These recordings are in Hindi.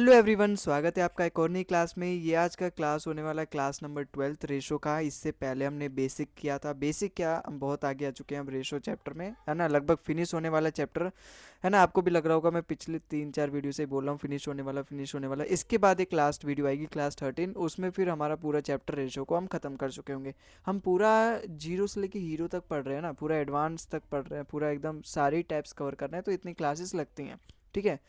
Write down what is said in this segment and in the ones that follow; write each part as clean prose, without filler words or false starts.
हेलो एवरीवन, स्वागत है आपका एक और नई क्लास में। ये आज का क्लास होने वाला है क्लास नंबर 12 रेशो का। इससे पहले हमने बेसिक किया था। बेसिक क्या, हम बहुत आगे आ चुके हैं अब रेशो चैप्टर में, है ना। लगभग फिनिश होने वाला चैप्टर, है ना। आपको भी लग रहा होगा मैं पिछले 3-4 वीडियो से बोल रहा हूँ फिनिश होने वाला, फिनिश होने वाला। इसके बाद एक लास्ट वीडियो आएगी क्लास 13, उसमें फिर हमारा पूरा चैप्टर रेशो को हम ख़त्म कर चुके होंगे। हम पूरा जीरो से लेके हीरो तक पढ़ रहे हैं ना, पूरा एडवांस तक पढ़ रहे हैं, पूरा एकदम सारी टाइप्स कवर कर रहे हैं, तो इतनी क्लासेस लगती हैं। ठीक है,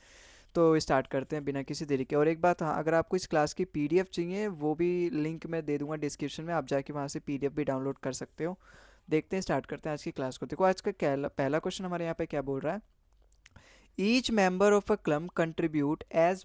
तो स्टार्ट करते हैं बिना किसी देरी के। और एक बात, हाँ, अगर आपको इस क्लास की पीडीएफ चाहिए वो भी लिंक मैं दे दूंगा डिस्क्रिप्शन में, आप जाके वहाँ से पीडीएफ भी डाउनलोड कर सकते हो। देखते हैं, स्टार्ट करते हैं आज की क्लास को। देखो आज का पहला क्वेश्चन हमारे यहाँ पे क्या बोल रहा है। Each member of a club contribute as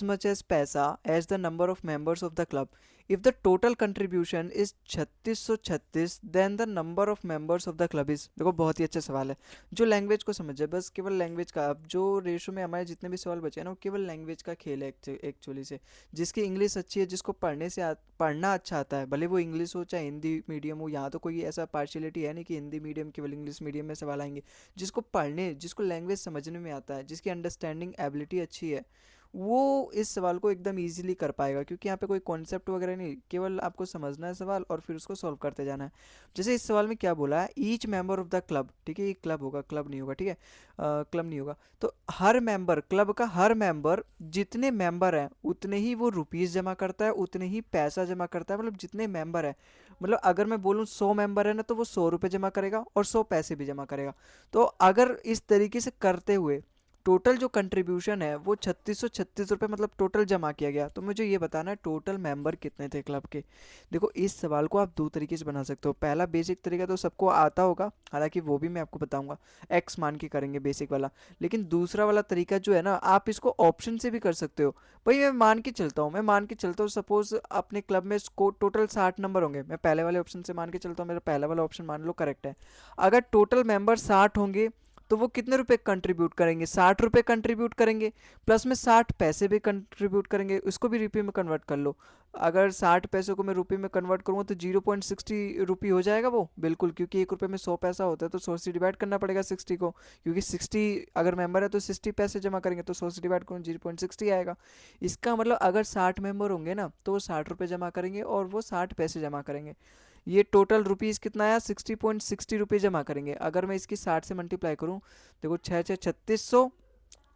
much as paisa as the number of members of the club. If the total contribution is 3636 then the number of members of the club is. देखो बहुत ही अच्छा सवाल है। जो लैंग्वेज को समझ जाए, बस केवल लैंग्वेज का। अब जो रेशो में हमारे जितने भी सवाल बचे हैं ना, वो केवल लैंग्वेज का खेल है एक्चुअली से। जिसकी इंग्लिश अच्छी है, जिसको पढ़ना अच्छा आता है, भले वो इंग्लिश हो चाहे हिंदी मीडियम हो। यहाँ तो कोई ऐसा पार्शियलिटी है नहीं कि हिंदी मीडियम केवल इंग्लिश मीडियम में सवाल आएंगे। जिसको लैंग्वेज समझने में आता है, जिसकी अंडरस्टैंडिंग एबिलिटी अच्छी है, वो इस सवाल को एकदम इजीली कर पाएगा। क्योंकि यहाँ पे कोई कॉन्सेप्ट वगैरह नहीं, केवल आपको समझना है सवाल और फिर उसको सॉल्व करते जाना है। जैसे इस सवाल में क्या बोला है, each member of the club. ठीक है, ये क्लब होगा, क्लब नहीं होगा। ठीक है, क्लब नहीं होगा। तो हर मेंबर, क्लब का हर मेंबर, जितने मेंबर हैं उतने ही वो रुपीज़ जमा करता है, उतने ही पैसा जमा करता है। मतलब जितने मेंबर है, मतलब अगर मैं बोलूँ 100 मेंबर है ना, तो वो 100 रुपये जमा करेगा और 100 पैसे भी जमा करेगा। तो अगर इस तरीके से करते हुए टोटल जो कंट्रीब्यूशन है वो 3636 रुपये, मतलब टोटल जमा किया गया, तो मुझे ये बताना है टोटल मेंबर कितने थे क्लब के। देखो इस सवाल को आप दो तरीके से बना सकते हो। पहला बेसिक तरीका तो सबको आता होगा, हालांकि वो भी मैं आपको बताऊंगा, एक्स मान के करेंगे बेसिक वाला। लेकिन दूसरा वाला तरीका जो है ना, आप इसको ऑप्शन से भी कर सकते हो। भाई मैं मान के चलता हूँ सपोज अपने क्लब में टोटल 60 नंबर होंगे। मैं पहले वाले ऑप्शन से मान के चलता हूँ, मेरा पहला वाला ऑप्शन मान लो करेक्ट है। अगर टोटल मेंबर 60 होंगे तो वो कितने रुपए कंट्रीब्यूट करेंगे, 60 रुपये कंट्रीब्यूट करेंगे, प्लस में 60 पैसे भी कंट्रीब्यूट करेंगे। उसको भी रुपये में कन्वर्ट कर लो। अगर 60 पैसों को मैं रुपये में कन्वर्ट करूँगा तो 0.60 रुपये हो जाएगा वो, बिल्कुल। क्योंकि 1 रुपये में 100 पैसा होता है, तो 100 से डिवाइड करना पड़ेगा 60 को। क्योंकि 60 अगर मेंबर है तो 60 पैसे जमा करेंगे, तो 100 से डिवाइड करूँ 0.60 आएगा। इसका मतलब अगर 60 मेंबर होंगे ना, तो वो 60 रुपये जमा करेंगे और वो 60 पैसे जमा करेंगे। ये टोटल रुपीज़ कितना आया, 60.60 रुपये जमा करेंगे। अगर मैं इसकी 60 से मल्टीप्लाई करूँ, देखो 6 6 3600,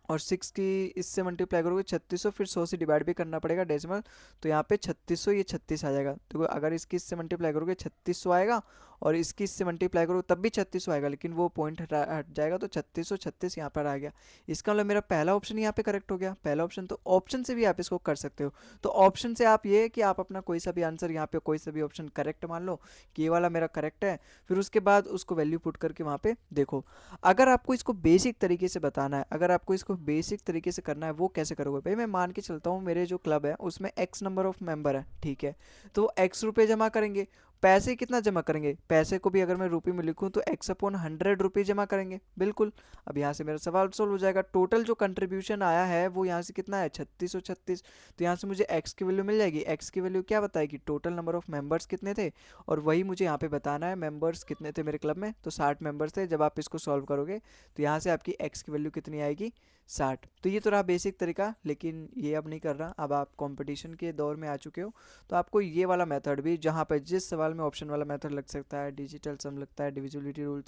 और 6 की इससे मल्टीप्लाई करोगे 3600, फिर 100 से डिवाइड भी करना पड़ेगा डेसिमल। तो यहाँ पे 3600, ये 36 आ जाएगा। देखो अगर इसकी इससे मल्टीप्लाई करोगे 3600 आएगा, और इसकी इससे मल्टीप्लाई करोगे तब भी 3600 आएगा, लेकिन वो पॉइंट हट जाएगा, तो 3636 यहाँ पर आ गया। इसका मतलब मेरा पहला ऑप्शन यहाँ पे करेक्ट हो गया, पहला ऑप्शन। तो ऑप्शन से भी आप इसको कर सकते हो। तो ऑप्शन से आप ये कि आप अपना कोई सा भी आंसर यहाँ पे, कोई सा भी ऑप्शन करेक्ट मान लो कि ये वाला मेरा करेक्ट है, फिर उसके बाद उसको वैल्यू पुट करके वहाँ पे देखो। अगर आपको इसको बेसिक तरीके से बताना है, अगर आपको इसको बेसिक तरीके से करना है, वो कैसे करोगे भाई। मैं मान के चलता हूँ मेरे जो क्लब है उसमें एक्स नंबर ऑफ मेंबर है, ठीक है। तो वो एक्स रुपये जमा करेंगे। पैसे कितना जमा करेंगे, पैसे को भी अगर मैं रुपये में लिखूं तो x/100 रुपये जमा करेंगे, बिल्कुल। अब यहाँ से मेरा सवाल सोल्व हो जाएगा। टोटल जो कंट्रीब्यूशन आया है वो यहाँ से कितना है, 3636। तो यहाँ से मुझे x की वैल्यू मिल जाएगी। x की वैल्यू क्या बताएगी, टोटल नंबर ऑफ मेंबर्स कितने थे, और वही मुझे यहाँ पे बताना है मेंबर्स कितने थे मेरे क्लब में। तो 60 मेंबर्स थे। जब आप इसको सॉल्व करोगे तो यहाँ से आपकी x की वैल्यू कितनी आएगी, 60। तो ये तो रहा बेसिक तरीका, लेकिन ये अब नहीं कर रहा। अब आप कंपटीशन के दौर में आ चुके हो, तो आपको ये वाला मेथड भी, जहाँ पर जिस सवाल में ऑप्शन वाला मेथड लग सकता है, डिजिटल सम लगता है, डिविजिबिलिटी रूल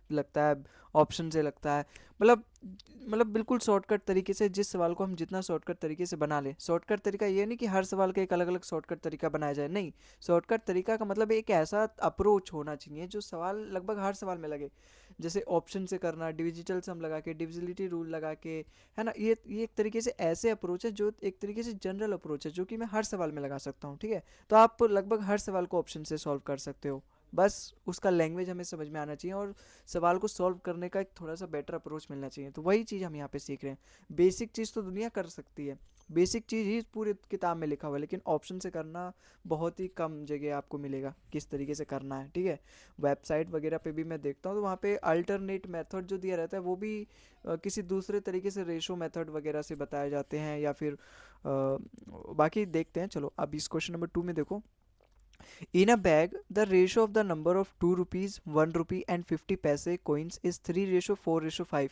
लगता है, ऑप्शन से लगता है, मतलब बिल्कुल शॉर्टकट तरीके से, जिस सवाल को हम जितना शॉर्टकट तरीके से बना लें। शॉर्टकट तरीका ये नहीं कि हर सवाल का एक अलग अलग शॉर्टकट तरीका बनाया जाए, नहीं। शॉर्टकट तरीका का मतलब एक ऐसा अप्रोच होना चाहिए जो सवाल लगभग हर सवाल में लगे। जैसे ऑप्शन से करना, डिजिटल सम लगा के, डिविजिबिलिटी रूल लगा के, है ना। ये एक तरीके से ऐसे अप्रोच है जो एक तरीके से जनरल अप्रोच है, जो कि मैं हर सवाल में लगा सकता हूँ, ठीक है। तो आप लगभग हर सवाल को ऑप्शन से सॉल्व कर सकते हो। बस उसका लैंग्वेज हमें समझ में आना चाहिए, और सवाल को सॉल्व करने का एक थोड़ा सा बेटर अप्रोच मिलना चाहिए। तो वही चीज़ हम यहाँ पे सीख रहे हैं। बेसिक चीज़ तो दुनिया कर सकती है, बेसिक चीज़ ही पूरी किताब में लिखा हुआ है, लेकिन ऑप्शन से करना बहुत ही कम जगह आपको मिलेगा किस तरीके से करना है, ठीक है। वेबसाइट वगैरह पे भी मैं देखता हूँ, तो वहाँ पे अल्टरनेट मेथड जो दिया रहता है वो भी किसी दूसरे तरीके से रेशो मेथड वगैरह से बताए जाते हैं, या फिर बाकी देखते हैं। चलो अब इस क्वेश्चन नंबर 2 में देखो, In a bag, the ratio of the number of 2 rupees, 1 rupee and 50 paise coins is 3:4:5.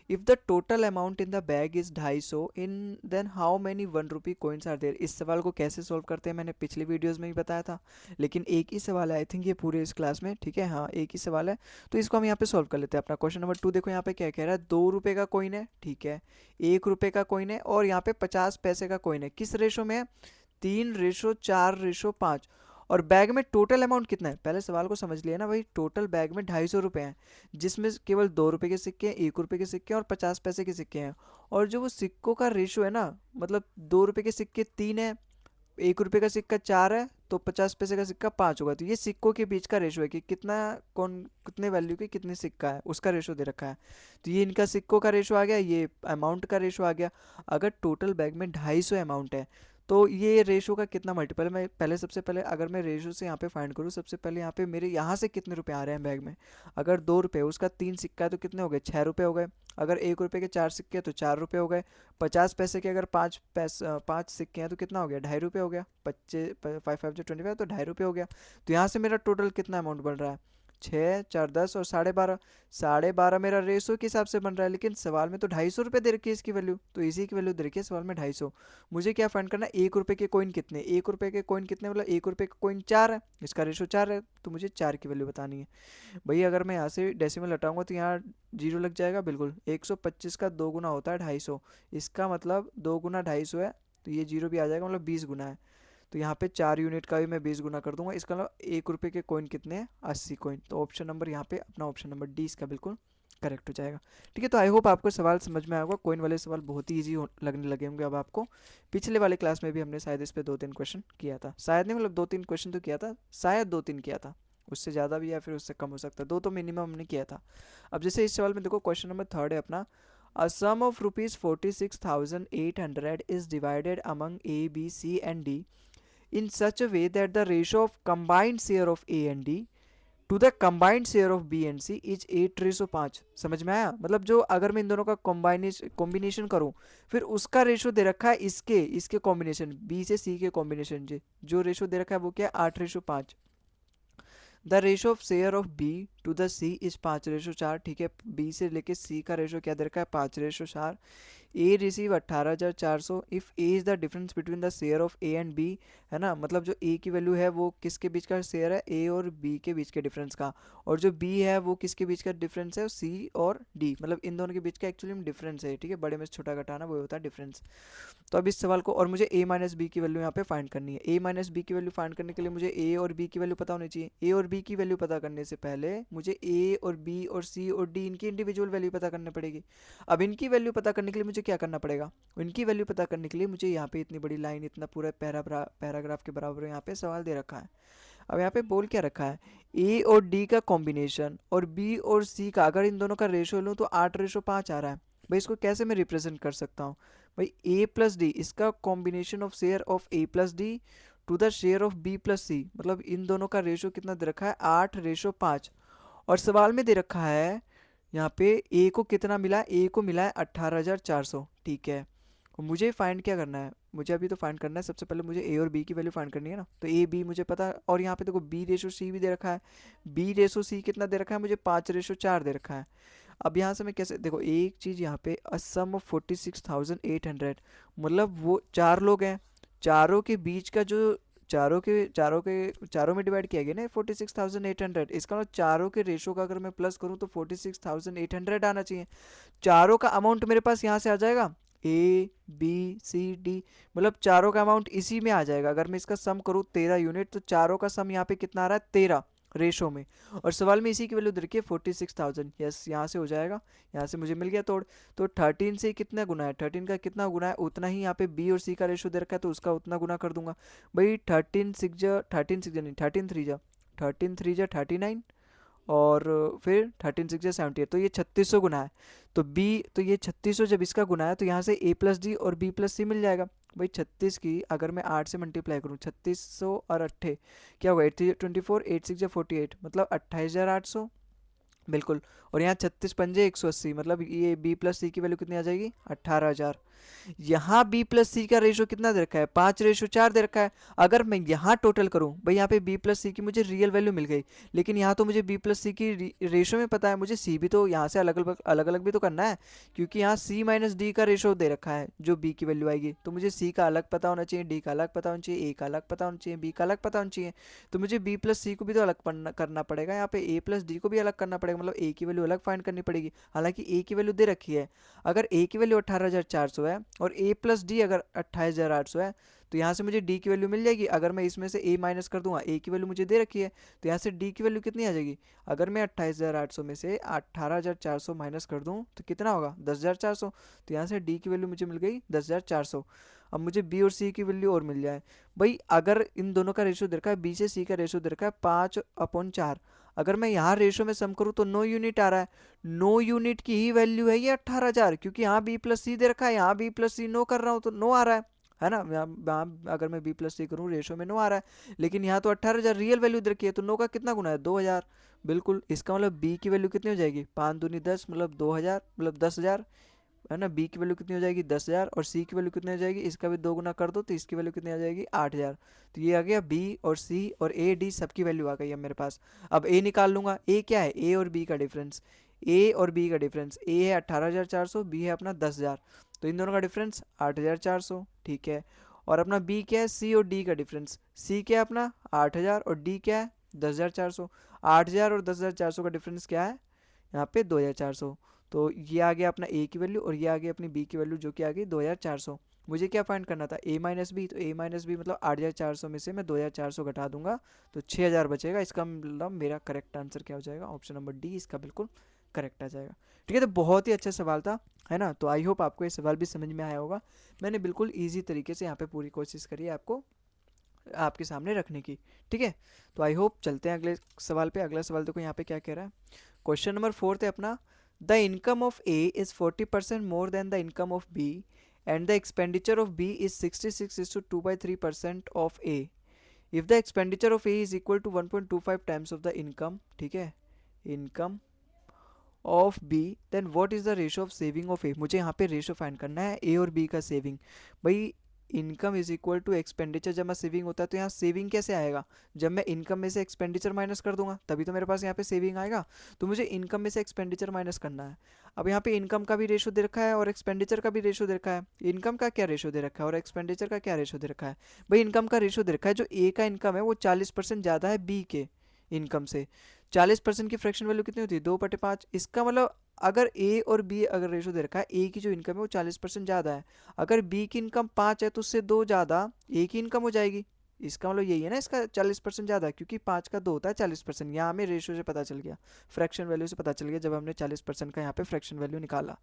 If the total amount in the bag is 250, in then how many 1 rupee coins are there? इस सवाल को कैसे सॉल्व करते हैं मैंने पिछली वीडियोस में ही बताया था, लेकिन एक ही सवाल है आई थिंक ये पूरे इस क्लास में, ठीक है, हाँ एक ही सवाल है। तो इसको हम यहाँ पे सॉल्व कर लेते हैं। अपना क्वेश्चन नंबर 2 देखो यहाँ पे क्या कह रहा है, 2 रुपये का कॉइन है, ठीक है, 1 रुपये का कॉइन है और यहाँ पे 50 पैसे का कॉइन है। किस रेशो में है? 3:4:5। और बैग में टोटल अमाउंट कितना है? पहले सवाल को समझ लिया ना भाई, टोटल बैग में 250 रुपये हैं, जिसमें केवल 2 रुपये के सिक्के हैं, 1 रुपये के सिक्के हैं और 50 पैसे के सिक्के हैं। और जो वो सिक्कों का रेशो है ना, मतलब 2 रुपये के सिक्के 3 है, 1 रुपये का सिक्का 4 है, तो 50 पैसे का सिक्का 5 होगा। तो ये सिक्कों के बीच का रेशो है कि कितना, कौन कितने वैल्यू के कितने सिक्का है, उसका रेशो दे रखा है। तो ये इनका सिक्कों का रेशो आ गया, ये अमाउंट का रेशो आ गया। अगर टोटल बैग में 250 अमाउंट है तो ये रेशो का कितना मल्टीपल है? मैं पहले सबसे पहले अगर मैं रेशो से यहाँ पे फाइंड करूँ, सबसे पहले यहाँ पे मेरे यहाँ से कितने रुपए आ रहे हैं बैग में। अगर 2 रुपये, उसका 3 सिक्का है तो कितने हो गए? 6 रुपये हो गए। अगर 1 रुपये के 4 सिक्के हैं तो 4 रुपये हो गए। 50 पैसे के अगर 5 सिक्के हैं तो कितना हो गया? 2.5 रुपये हो गया। 5×5 = 25 तो 2.5 रुपये हो गया। तो यहाँ से मेरा टोटल कितना अमाउंट बन रहा है? 6, 4, 10 और 12.5। 12.5 मेरा रेशो के हिसाब से बन रहा है, लेकिन सवाल में तो 250 रुपये दे रखी है इसकी वैल्यू, तो इसी की वैल्यू दे रखी है सवाल में 250। मुझे क्या फाइंड करना है? 1 रुपये के कॉइन कितने? 1 रुपये के कॉइन कितने मतलब 1 रुपये का कॉइन 4 है, इसका रेशो 4 है, तो मुझे 4 की वैल्यू बतानी है। भाई अगर मैं यहाँ से डेसिमल हटाऊंगा तो यहाँ जीरो लग जाएगा, बिल्कुल। 125 का 2 गुना होता है 250, इसका मतलब 2 गुना 250 है, तो ये जीरो भी आ जाएगा, मतलब 20 गुना है। तो यहाँ पे 4 यूनिट का भी मैं 20 गुना कर दूंगा। इसका मतलब 1 रुपये के कॉइन कितने हैं? 80 कॉइन। तो ऑप्शन नंबर यहाँ पे अपना ऑप्शन नंबर डी इसका बिल्कुल करेक्ट हो जाएगा। ठीक है, तो आई होप आपको सवाल समझ में आया होगा। कॉइन वाले सवाल बहुत ही ईजी लगने लगे होंगे अब आपको। पिछले वाले क्लास में भी हमने शायद इस पे 2-3 क्वेश्चन किया था, शायद नहीं मतलब 2-3 क्वेश्चन तो किया था, शायद 2-3 किया था, उससे ज़्यादा भी या फिर उससे कम हो सकता है, 2 तो मिनिमम हमने किया था। अब जैसे इस सवाल में देखो, क्वेश्चन नंबर 3 है अपना, a sum of ₹46,800 is divided among A B C and D in such a way that the ratio of combined share of A and D to the combined share of B and C is 8:5। समझ में आया? मतलब जो अगर मैं इन दोनों का कॉम्बिनेशन करूं, फिर उसका रेशो दे रखा है इसके इसके कॉम्बिनेशन B से C के कॉम्बिनेशन से, जो रेशो दे रखा है वो क्या है? 8:5। The ratio of share of B to the C is 5:4। ठीक है, बी से लेके सी का रेशो क्या दे रखा है? 5:4। A receive 18,400 if A is the difference between the share of A and B, है ना, मतलब जो ए की वैल्यू है वो किसके बीच का शेयर है? ए और बी के बीच के डिफरेंस का। और जो बी है वो किसके बीच का डिफरेंस है? सी और डी, मतलब इन दोनों के बीच का एक्चुअली में डिफरेंस है। ठीक है, बड़े में से छोटा घटाना वो होता है डिफरेंस। तो अब इस सवाल को, और मुझे a माइनस बी की वैल्यू यहाँ पे फाइंड करनी है। a माइनस बी की वैल्यू फाइंड करने के लिए मुझे a और b की वैल्यू पता होनी चाहिए। a और b की वैल्यू पता करने से पहले मुझे a और b और c और d इनकी इंडिविजुअल वैल्यू पता करनी पड़ेगी। अब इनकी वैल्यू पता करने के लिए मुझे क्या करना पड़ेगा? इनकी वैल्यू पता करने के लिए मुझे यहाँ पे इतनी बड़ी लाइन, इतना पूरा पैराग्राफ के बराबर यहाँ पे सवाल दे रखा है। अब यहाँ पे बोल क्या रखा है? ए और डी का कॉम्बिनेशन और बी और सी का, अगर इन दोनों का रेशो लूँ तो 8:5 आ रहा है। भाई इसको कैसे मैं रिप्रेजेंट कर सकता हूँ? भाई ए प्लस डी, इसका combination of share of A plus D to the share of B plus C, मतलब इन दोनों का रेशो कितना दे रखा है? 8:5। और सवाल में दे रखा है यहाँ पे ए को कितना मिला? ए को मिला है 18,400। ठीक है, और मुझे फाइंड क्या करना है? मुझे अभी तो फाइंड करना है, सबसे पहले मुझे ए और बी की वैल्यू फाइंड करनी है ना। तो ए बी मुझे पता है, और यहाँ पे देखो बी रेशो सी भी दे रखा है। बी रेशो सी कितना दे रखा है? मुझे 5:4 दे रखा है। अब यहाँ से मैं कैसे, देखो एक चीज़ यहाँ पे, अ सम ऑफ 46,800, मतलब वो 4 लोग हैं, चारों के बीच का जो, चारों में डिवाइड किया गया ना 46,800, इसका मतलब चारों के रेशो का अगर मैं प्लस करूँ तो 46,800 आना चाहिए। चारों का अमाउंट मेरे पास यहाँ से आ जाएगा, ए बी सी डी, मतलब चारों का अमाउंट इसी में आ जाएगा। अगर मैं इसका सम करूँ 13 यूनिट, तो चारों का सम यहाँ पे कितना आ रहा है? 13 रेशो में। और सवाल में इसी की वैल्यू दे रखी है 46,000। यस, यहाँ से हो जाएगा, यहाँ से मुझे मिल गया तोड़। तो 13 से कितना गुना है? 13 का कितना गुना है उतना ही यहाँ पे बी और सी का रेशो दे रखा है, तो उसका उतना गुना कर दूंगा। भाई 13 6 नहीं 13 3 जा 39, और फिर 13 6 जा 78, तो ये 3600 गुना है। तो बी, तो ये 3600 जब इसका गुना है तो यहाँ से ए प्लस डी और बी प्लस सी मिल जाएगा। भाई 36 की अगर मैं 8 से मल्टीप्लाई करूँ, 3600 और 8 क्या होगा? 8 3 24, 8 6 जा 48, मतलब 28,800, बिल्कुल। और यहाँ 36 पंजे 180, मतलब ये बी प्लस सी की वैल्यू कितनी आ जाएगी? 18,000। यहाँ बी प्लस सी का रेशो कितना दे रखा है, 5:4 दे रखा है। अगर मैं यहाँ टोटल करूँ भाई, यहाँ पे बी प्लस सी की मुझे रियल वैल्यू मिल गई, लेकिन यहाँ तो मुझे बी प्लस सी की रेशो में पता है, मुझे सी भी तो यहाँ से अलग अलग भी तो करना है, क्योंकि यहाँ सी माइनस डी का रेशो दे रखा है जो बी की वैल्यू आएगी। तो मुझे सी का अलग पता होना चाहिए, डी का अलग पता होना चाहिए, ए का अलग पता होना चाहिए, बी का अलग पता होना चाहिए। तो मुझे बी प्लस सी को भी तो अलग करना पड़ेगा, यहाँ पे ए प्लस डी को भी अलग करना पड़ेगा, मतलब ए की वैल्यू अलग फाइंड करनी पड़ेगी। हालांकि ए की वैल्यू दे रखी है, अगर ए की वैल्यू 18,400 है और ए प्लस डी अगर 28,800 है, तो यहाँ से मुझे डी की वैल्यू मिल जाएगी। अगर मैं इसमें से ए माइनस कर दूंगा, ए की वैल्यू मुझे दे रखी है, तो यहाँ से डी की वैल्यू कितनी आ जाएगी। अगर मैं 28,800 में से 18,400 माइनस कर दूँ तो कितना होगा, 10,400। तो यहाँ से डी की वैल्यू मुझे मिल गई 10,400। अब मुझे बी और सी की वैल्यू और मिल जाए भाई। अगर इन दोनों का रेशो दे रखा है, बी से सी का रेशो दे रखा है 5/4, अगर मैं यहाँ रेशो में सम करूँ तो 9 यूनिट आ रहा है। 9 यूनिट की ही वैल्यू है ये 18,000, क्योंकि यहाँ बी प्लस सी दे रखा है, यहाँ बी प्लस सी 9 कर रहा हूँ तो 9 आ रहा है ना। यहाँ अगर मैं बी प्लस सी करूँ रेशो में 9 आ रहा है, लेकिन यहाँ तो 18,000 रियल वैल्यू दे रखी है, तो 9 का कितना गुना है, 2,000। बिल्कुल, इसका मतलब बी की वैल्यू कितनी हो जाएगी, 5 दूनी 10 मतलब 2,000 मतलब 10,000, है ना। बी की वैल्यू कितनी हो जाएगी 10,000, और सी की वैल्यू कितनी हो जाएगी, इसका भी 2 गुना कर दो तो इसकी वैल्यू कितनी आ जाएगी 8,000। तो ये आ गया बी और सी और ए डी सबकी वैल्यू आ गई अब मेरे पास। अब ए निकाल लूंगा, ए क्या है, ए और बी का डिफरेंस, ए और बी का डिफरेंस, ए है 18,400, बी है अपना 10,000, तो इन दोनों का डिफरेंस 8,400, ठीक है। और अपना बी क्या है, सी और डी का डिफरेंस, सी क्या है अपना 8,000 और डी क्या है 10,400। 8,000 और 10,400 का डिफरेंस क्या है, यहाँ पे 2,400। तो ये आ गया अपना ए की वैल्यू और ये आ गई अपनी बी की वैल्यू, जो कि आ गई 2,400। मुझे क्या फाइंड करना था, ए माइनस बी, तो ए माइनस बी मतलब 8,400 में से मैं 2,400 घटा दूंगा तो 6,000 बचेगा। इसका मतलब मेरा करेक्ट आंसर क्या हो जाएगा, ऑप्शन नंबर डी इसका बिल्कुल करेक्ट आ जाएगा। ठीक है, तो बहुत ही अच्छा सवाल था, है ना। तो आई होप आपको ये सवाल भी समझ में आया होगा। मैंने बिल्कुल ईजी तरीके से यहाँ पे पूरी कोशिश करी है आपको आपके सामने रखने की। ठीक है, तो आई होप चलते हैं अगले सवाल पे। अगला सवाल देखो यहाँ पे क्या कह रहा है, क्वेश्चन नंबर 4 है अपना, the income of A is 40% more than the income of B and the expenditure of B is 66:2/3% of A. If the expenditure of A is equal to 1.25 times of the income, ठीक है, income of B, then what is the ratio of saving of A. मुझे यहाँ पे रेशो फाइंड करना है ए और बी का सेविंग। भाई income is equal to expenditure, जब मैं सेविंग होता है तो यहाँ सेविंग कैसे आएगा, जब मैं इनकम में से एक्सपेंडिचर माइनस कर दूंगा तभी तो मेरे पास यहाँ पे सेविंग आएगा। तो मुझे इनकम में से एक्सपेंडिचर माइनस करना है। अब यहाँ पे इनकम का भी रेशो दे रखा है और एक्सपेंडिचर का भी रेशो दे रखा है। इनकम का क्या रेशो दे रखा है और एक्सपेंडिचर का क्या रेशो दे रखा है। भाई इनकम का रेशो दे रखा है, जो ए का इनकम है वो 40% ज़्यादा है बी के इनकम से। 40% की फ्रैक्शन वैल्यू कितनी होती है, 2/5। इसका मतलब अगर ए और बी अगर रेशो दे रखा है, ए की जो इनकम है वो 40% ज़्यादा है, अगर बी की इनकम 5 है तो उससे 2 ज़्यादा ए की इनकम हो जाएगी। इसका मतलब यही है ना, इसका 40% ज़्यादा है, क्योंकि 5 का 2 होता है 40%। यहाँ हमें रेशो से पता चल गया, फ्रैक्शन वैल्यू से पता चल गया जब हमने 40% का यहाँ पे फ्रैक्शन वैल्यू निकाला।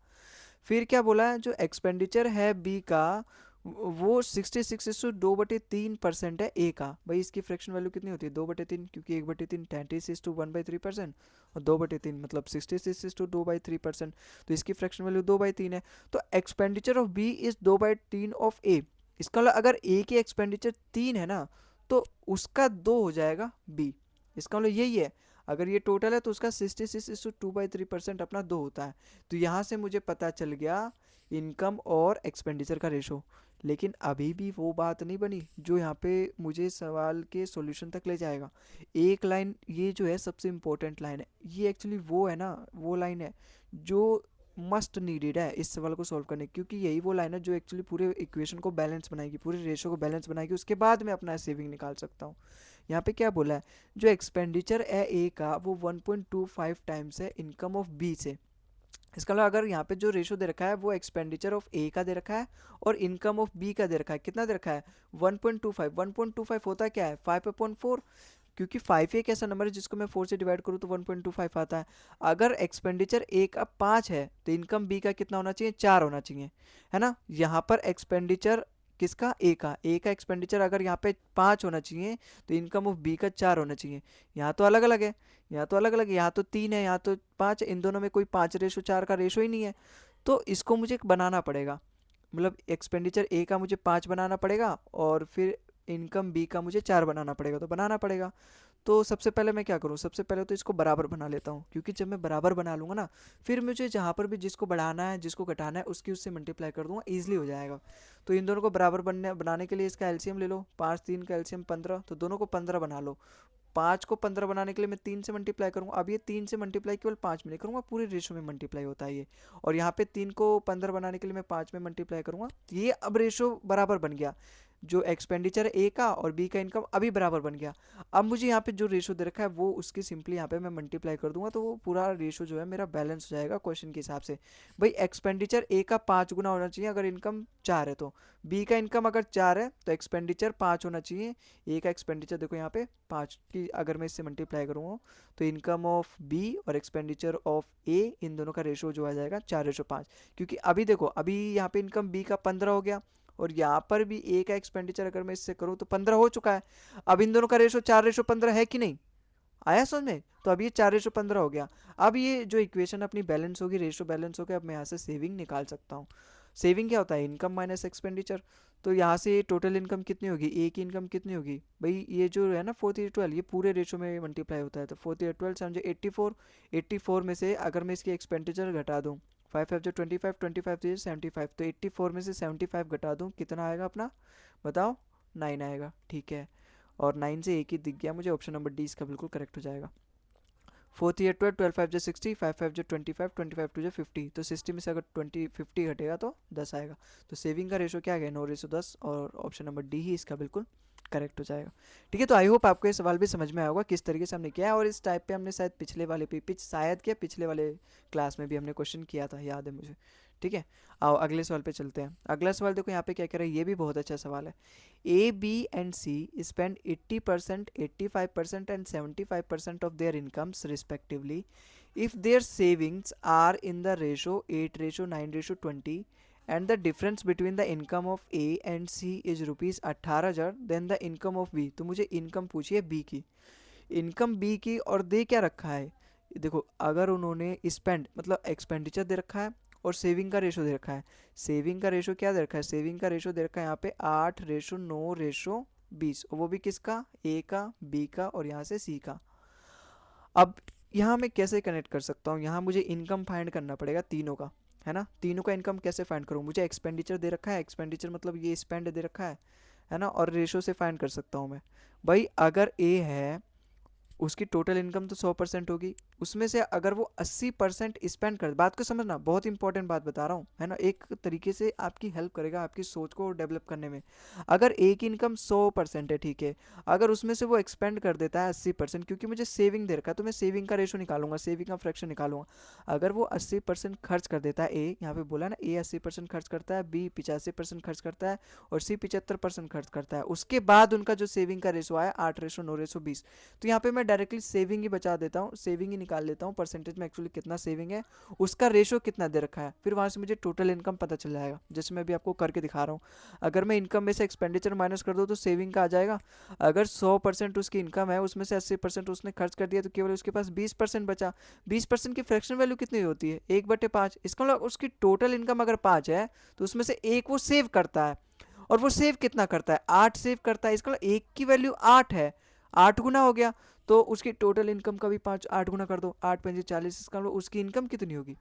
फिर क्या बोला है, जो एक्सपेंडिचर है बी का वो 66:2/3% है ए का। भाई इसकी फ्रैक्शन वैल्यू कितनी होती है 2/3, क्योंकि 1/3 10⁻1/3% और 2/3 मतलब 66:2/3%, तो इसकी फ्रैक्शन वैल्यू 2/3 है। तो expenditure of B is 2/3 of A. इसका मतलब अगर ए की एक्सपेंडिचर 3 है ना, तो उसका 2 हो जाएगा बी। इसका मतलब यही है, अगर ये टोटल है तो उसका 66:2/3% अपना 2 होता है। तो यहाँ से मुझे पता चल गया इनकम और एक्सपेंडिचर का रेशो। लेकिन अभी भी वो बात नहीं बनी जो यहाँ पे मुझे सवाल के सॉल्यूशन तक ले जाएगा। एक लाइन ये जो है सबसे इम्पोर्टेंट लाइन है, ये एक्चुअली वो है ना, वो लाइन है जो मस्ट नीडेड है इस सवाल को सॉल्व करने की, क्योंकि यही वो लाइन है जो एक्चुअली पूरे इक्वेशन को बैलेंस बनाएगी, पूरे रेशो को बैलेंस बनाएगी। उसके बाद मैं अपना सेविंग निकाल सकता हूँ। यहाँ पे क्या बोला है, जो एक्सपेंडिचर है ए का वो 1.25 टाइम्स है इनकम ऑफ बी से। इसका मतलब अगर यहाँ पे जो रेशो दे रखा है वो एक्सपेंडिचर ऑफ ए का दे रखा है और इनकम ऑफ बी का दे रखा है, कितना दे रखा है 1.25। 1.25 होता क्या है 5/4, क्योंकि 5 एक ऐसा नंबर है जिसको मैं 4 से डिवाइड करूँ तो 1.25 आता है। अगर एक्सपेंडिचर ए का 5 है तो इनकम बी का कितना होना चाहिए 4 होना चाहिए, है ना। यहाँ पर एक्सपेंडिचर किसका, ए का एक्सपेंडिचर अगर यहाँ पे 5 होना चाहिए तो इनकम ऑफ बी का 4 होना चाहिए। यहाँ तो अलग अलग है, यहाँ तो अलग अलग है, यहाँ तो 3 है, यहाँ तो 5 है, इन दोनों में कोई 5:4 का रेशो ही नहीं है। तो इसको मुझे बनाना पड़ेगा, मतलब एक्सपेंडिचर ए का मुझे 5 बनाना पड़ेगा और फिर इनकम बी का मुझे 4 बनाना पड़ेगा, तो बनाना पड़ेगा। तो सबसे पहले मैं क्या करूँ, सबसे पहले तो इसको बराबर बना लेता हूँ, क्योंकि जब मैं बराबर बना लूँगा ना, फिर मुझे जहाँ पर भी जिसको बढ़ाना है जिसको घटाना है उसकी उससे मल्टीप्लाई कर दूंगा, ईजिली हो जाएगा। तो इन दोनों को बराबर बनाने के लिए इसका एलसीएम ले लो, 5 3 का एलसीएम 15, तो दोनों को 15 बना लो। 5 को 15 बनाने के लिए मैं 3 से मल्टीप्लाई करूँगा। अब ये 3 से मल्टीप्लाई केवल 5 में नहीं करूँगा, पूरे रेशो में मल्टीप्लाई होता है ये। और यहाँ पे 3 को 15 बनाने के लिए मैं 5 में मल्टीप्लाई करूँगा, ये अब रेशो बराबर बन गया। जो एक्सपेंडिचर है ए का और बी का इनकम अभी बराबर बन गया। अब मुझे यहाँ पे जो रेशो दे रखा है वो उसकी सिंपली यहाँ पे मैं मल्टीप्लाई कर दूंगा, तो वो पूरा रेशो जो है मेरा बैलेंस हो जाएगा क्वेश्चन के हिसाब से। भाई एक्सपेंडिचर ए का 5 गुना होना चाहिए अगर इनकम 4 है, तो बी का इनकम अगर 4 है तो एक्सपेंडिचर 5 होना चाहिए। ए का एक्सपेंडिचर देखो यहाँ पे 5 की अगर मैं इससे मल्टीप्लाई करूँगा तो इनकम ऑफ बी और एक्सपेंडिचर ऑफ ए, इन दोनों का रेशो जो आ जाएगा 4:5। क्योंकि अभी देखो अभी यहाँ पे इनकम बी का 15 हो गया और यहाँ पर भी ए का एक्सपेंडिचर अगर मैं इससे करूँ तो 15 हो चुका है। अब इन दोनों का रेशो 4:15 है कि नहीं, आया समझ में? तो अब ये 4:15 हो गया। अब ये जो इक्वेशन अपनी बैलेंस होगी, रेशो बैलेंस हो गया, अब मैं यहाँ से सेविंग निकाल सकता हूँ। सेविंग क्या होता है, इनकम माइनस एक्सपेंडिचर। तो यहाँ से टोटल इनकम कितनी होगी, ए की इनकम कितनी होगी भाई, ये जो है ना 4/12 ये पूरे रेशो में मल्टीप्लाई होता है, तो 4/12 समझे 84। 84 में से अगर मैं इसकी एक्सपेंडिचर घटा दूँ, 5 5 जो 25, 25 तो 75, तो 84 में से 75 घटा दूँ, कितना आएगा अपना बताओ, 9 आएगा, ठीक है। और 9 से एक ही दिख गया मुझे, ऑप्शन नंबर डी इसका बिल्कुल करेक्ट हो जाएगा। 4 3 8 12, 12 5 जो 60, 5 5 जो 25, 25 2 जो 50, तो 60 में से अगर 50 घटेगा तो 10 आएगा। तो सेविंग का रेशो क्या आ गया, 9:10, और ऑप्शन नंबर डी ही इसका बिल्कुल करेक्ट हो जाएगा। ठीक है, तो आई होप आपको ये सवाल भी समझ में आया होगा किस तरीके से हमने किया है, और इस टाइप पे हमने शायद पिछले वाले शायद क्या पिछले वाले क्लास में भी हमने क्वेश्चन किया था, याद है मुझे। ठीक है, आओ अगले सवाल पे चलते हैं। अगला सवाल देखो यहाँ पे क्या कह रहा है, ये भी बहुत अच्छा सवाल है। A, B and C spend 80%, 85% and 75% of their incomes respectively if their savings are in the ratio 8:9:20 and the difference between the income of A and C is rupees 18,000, then the income of B। तो मुझे इनकम पूछी है B की, इनकम B की, और दे क्या रखा है, देखो अगर उन्होंने स्पेंड मतलब एक्सपेंडिचर दे रखा है और सेविंग का रेशो दे रखा है। सेविंग का रेशो क्या दे रखा है, सेविंग का रेशो दे रखा है यहाँ पे 8:9:20, और वो भी किसका, ए का, बी का और यहाँ से सी का। अब यहाँ मैं कैसे कनेक्ट कर सकता हूँ, यहाँ मुझे इनकम फाइंड करना पड़ेगा तीनों का, है ना। तीनों का इनकम कैसे फाइंड करूँ, मुझे एक्सपेंडिचर दे रखा है, एक्सपेंडिचर मतलब ये स्पेंड दे रखा है ना, और रेशो से फाइंड कर सकता हूँ मैं। भाई अगर ए है उसकी टोटल इनकम तो 100% होगी, उसमें से अगर वो 80% स्पेंड कर, बात को समझना, बहुत इंपॉर्टेंट बात बता रहा हूँ, है ना, एक तरीके से आपकी हेल्प करेगा आपकी सोच को डेवलप करने में। अगर एक इनकम 100% है, ठीक है, अगर उसमें से वो एक्सपेंड कर देता है 80%, क्योंकि मुझे सेविंग दे रखा है तो मैं सेविंग का रेशो निकालूंगा, सेविंग का फ्रैक्शन निकालूंगा। अगर वो 80% खर्च कर देता है, ए यहाँ पे बोला ना, ए 80% खर्च करता है, बी 85% खर्च करता है और सी 75% खर्च करता है, उसके बाद उनका जो सेविंग का रेशो आया 8:9:20, तो यहाँ पे मैं डायरेक्टली सेविंग ही बचा देता हूँ, सेविंग ही निकाल लेता हूँ, परसेंटेज में एक्चुअली कितना सेविंग है, उसका रेशो कितना दे रखा है, फिर वहाँ से मुझे टोटल इनकम पता चल जाएगा, जैसे मैं अभी आपको करके दिखा रहा हूँ। अगर मैं इनकम में से एक्सपेंडिचर माइनस कर दूँ तो सेविंग का आ जाएगा। अगर 100% उसकी इनकम है, उसमें से 80% उसने खर्च कर दिया, तो केवल उसके पास 20% बचा। 20% की फ्रैक्शन वैल्यू कितनी होती है, 1/5। इसका मतलब उसकी टोटल इनकम अगर 5 है तो उसमें से एक वो सेव करता है, और वो सेव कितना करता है, 8 सेव करता है। इसका मतलब एक की वैल्यू 8 है, 8 गुना हो गया, तो उसकी टोटल इनकम का भी 5 8 गुना कर दो, 8×5 = 40, इसका मतलब उसकी इनकम कितनी होगी,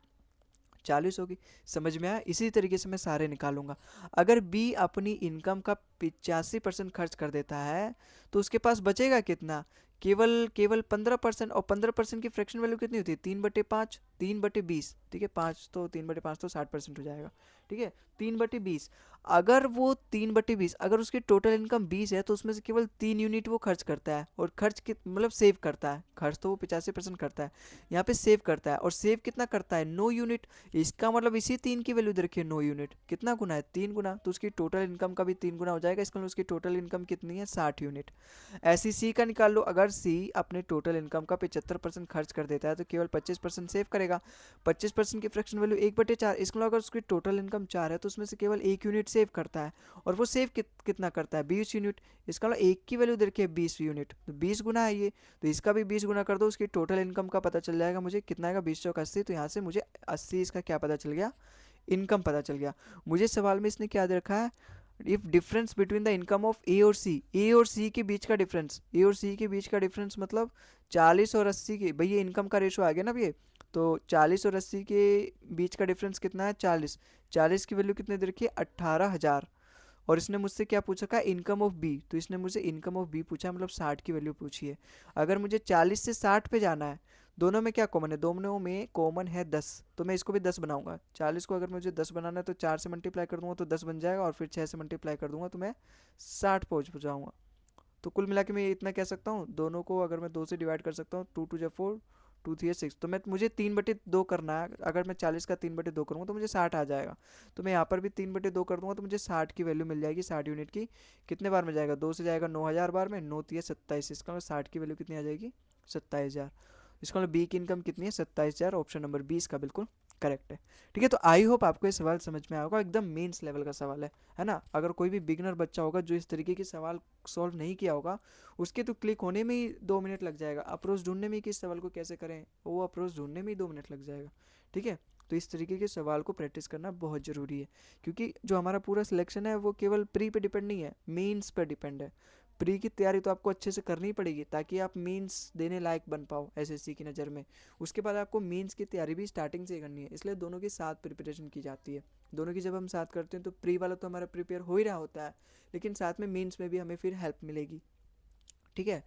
40 होगी। समझ में आया, इसी तरीके से मैं सारे निकालूंगा। अगर बी अपनी इनकम का 85% खर्च कर देता है तो उसके पास बचेगा कितना, केवल केवल 15%, और 15% की फ्रैक्शन वैल्यू कितनी होती है, 3/5, 3/20, ठीक है, 5 तो 3/5 तो 60% हो जाएगा, ठीक है, 3/20। अगर वो 3/20, अगर उसकी टोटल इनकम 20 है तो उसमें से केवल 3 यूनिट वो खर्च करता है, और खर्च मतलब सेव करता है, खर्च तो वो 85% करता है, यहाँ पे सेव करता है, और सेव कितना करता है, 9 यूनिट। इसका मतलब इसी 3 की वैल्यू दे रखी है, 9 यूनिट, कितना गुना है, 3 गुना, तो उसकी टोटल इनकम का भी 3 गुना हो जाएगा, इसका मतलब उसकी टोटल इनकम कितनी है, 60 यूनिट। ऐसी सी का निकाल लो, अगर सी अपने टोटल इनकम का 75% खर्च कर देता है तो केवल 25% सेव करेगा, 25% की फ्रैक्शन वैल्यू 1/4, इसका मतलब अगर उसकी टोटल इनकम 4 है तो उसमें से केवल 1 यूनिट सेव करता है, और वो सेव कितना करता है, 20 यूनिट। इसका मतलब एक की वैल्यू दे रखी है 20 यूनिट, तो 20 गुना है ये, तो इसका भी 20 गुना कर दो, उसकी टोटल इनकम का पता चल जाएगा मुझे, कितना आएगा, 20×80, तो यहाँ से मुझे 80 इसका क्या पता चल गया, इनकम पता चल गया। मुझे सवाल में इसने क्या दे रखा है, if difference between the income of A और सी के बीच का डिफरेंस, ए और सी के बीच का डिफरेंस मतलब 40 और 80 के, भाई ये इनकम का रेशो आ गया ना ये, तो 40 और 80 के बीच का डिफरेंस कितना है 40, 40 की वैल्यू कितने दे रखी है 18,000। और इसने मुझसे क्या पूछा का इनकम ऑफ बी, तो इसने मुझे इनकम ऑफ बी पूछा मतलब 60 की वैल्यू पूछी है। अगर मुझे 40 से 60 पे जाना है, दोनों में क्या कॉमन है, दोनों में कॉमन है 10, तो मैं इसको भी 10 बनाऊंगा। 40 को अगर मुझे 10 बनाना है तो 4 से मल्टीप्लाई कर दूंगा तो 10 बन जाएगा, और फिर 6 से मल्टीप्लाई कर दूंगा तो मैं 60 पहुंच जाऊंगा। तो कुल मिला के मैं इतना कह सकता हूँ, दोनों को अगर मैं 2 से डिवाइड कर सकता हूँ, 2 2 जा 4, 2 3 6, तो मैं मुझे 3/2 करना है। अगर मैं 40 का 3/2 करूँगा तो मुझे 60 आ जाएगा। तो मैं यहाँ पर भी 3/2 कर दूंगा तो मुझे 60 की वैल्यू मिल जाएगी, 60 यूनिट की। कितने बार में जाएगा, 2 से जाएगा 9,000 बार में, 9 3 27, इसका मतलब 60 की वैल्यू कितनी आ जाएगी 27,000। इसका मतलब बी की इनकम कितनी है 27,000, ऑप्शन नंबर 20 का बिल्कुल करेक्ट है। ठीक है, तो आई होप आपको ये सवाल समझ में आया होगा, एकदम मेंस लेवल का सवाल है ना। अगर कोई भी बिगनर बच्चा होगा जो इस तरीके के सवाल सॉल्व नहीं किया होगा, उसके तो क्लिक होने में ही 2 मिनट लग जाएगा, अप्रोच ढूंढने में कि इस सवाल को कैसे करें, वो अप्रोच ढूंढने में ही 2 मिनट लग जाएगा। ठीक है, तो इस तरीके के सवाल को प्रैक्टिस करना बहुत ज़रूरी है, क्योंकि जो हमारा पूरा सिलेक्शन है वो केवल प्री पे डिपेंड नहीं है, मेंस पर डिपेंड है। प्री की तैयारी तो आपको अच्छे से करनी पड़ेगी ताकि आप मेंस देने लायक बन पाओ एसएससी की नज़र में। उसके बाद आपको मेंस की तैयारी भी स्टार्टिंग से ही करनी है, इसलिए दोनों की साथ प्रिपरेशन की जाती है। दोनों की जब हम साथ करते हैं तो प्री वाला तो हमारा प्रिपेयर हो ही रहा होता है, लेकिन साथ में मेंस में भी हमें फिर हेल्प मिलेगी। ठीक है,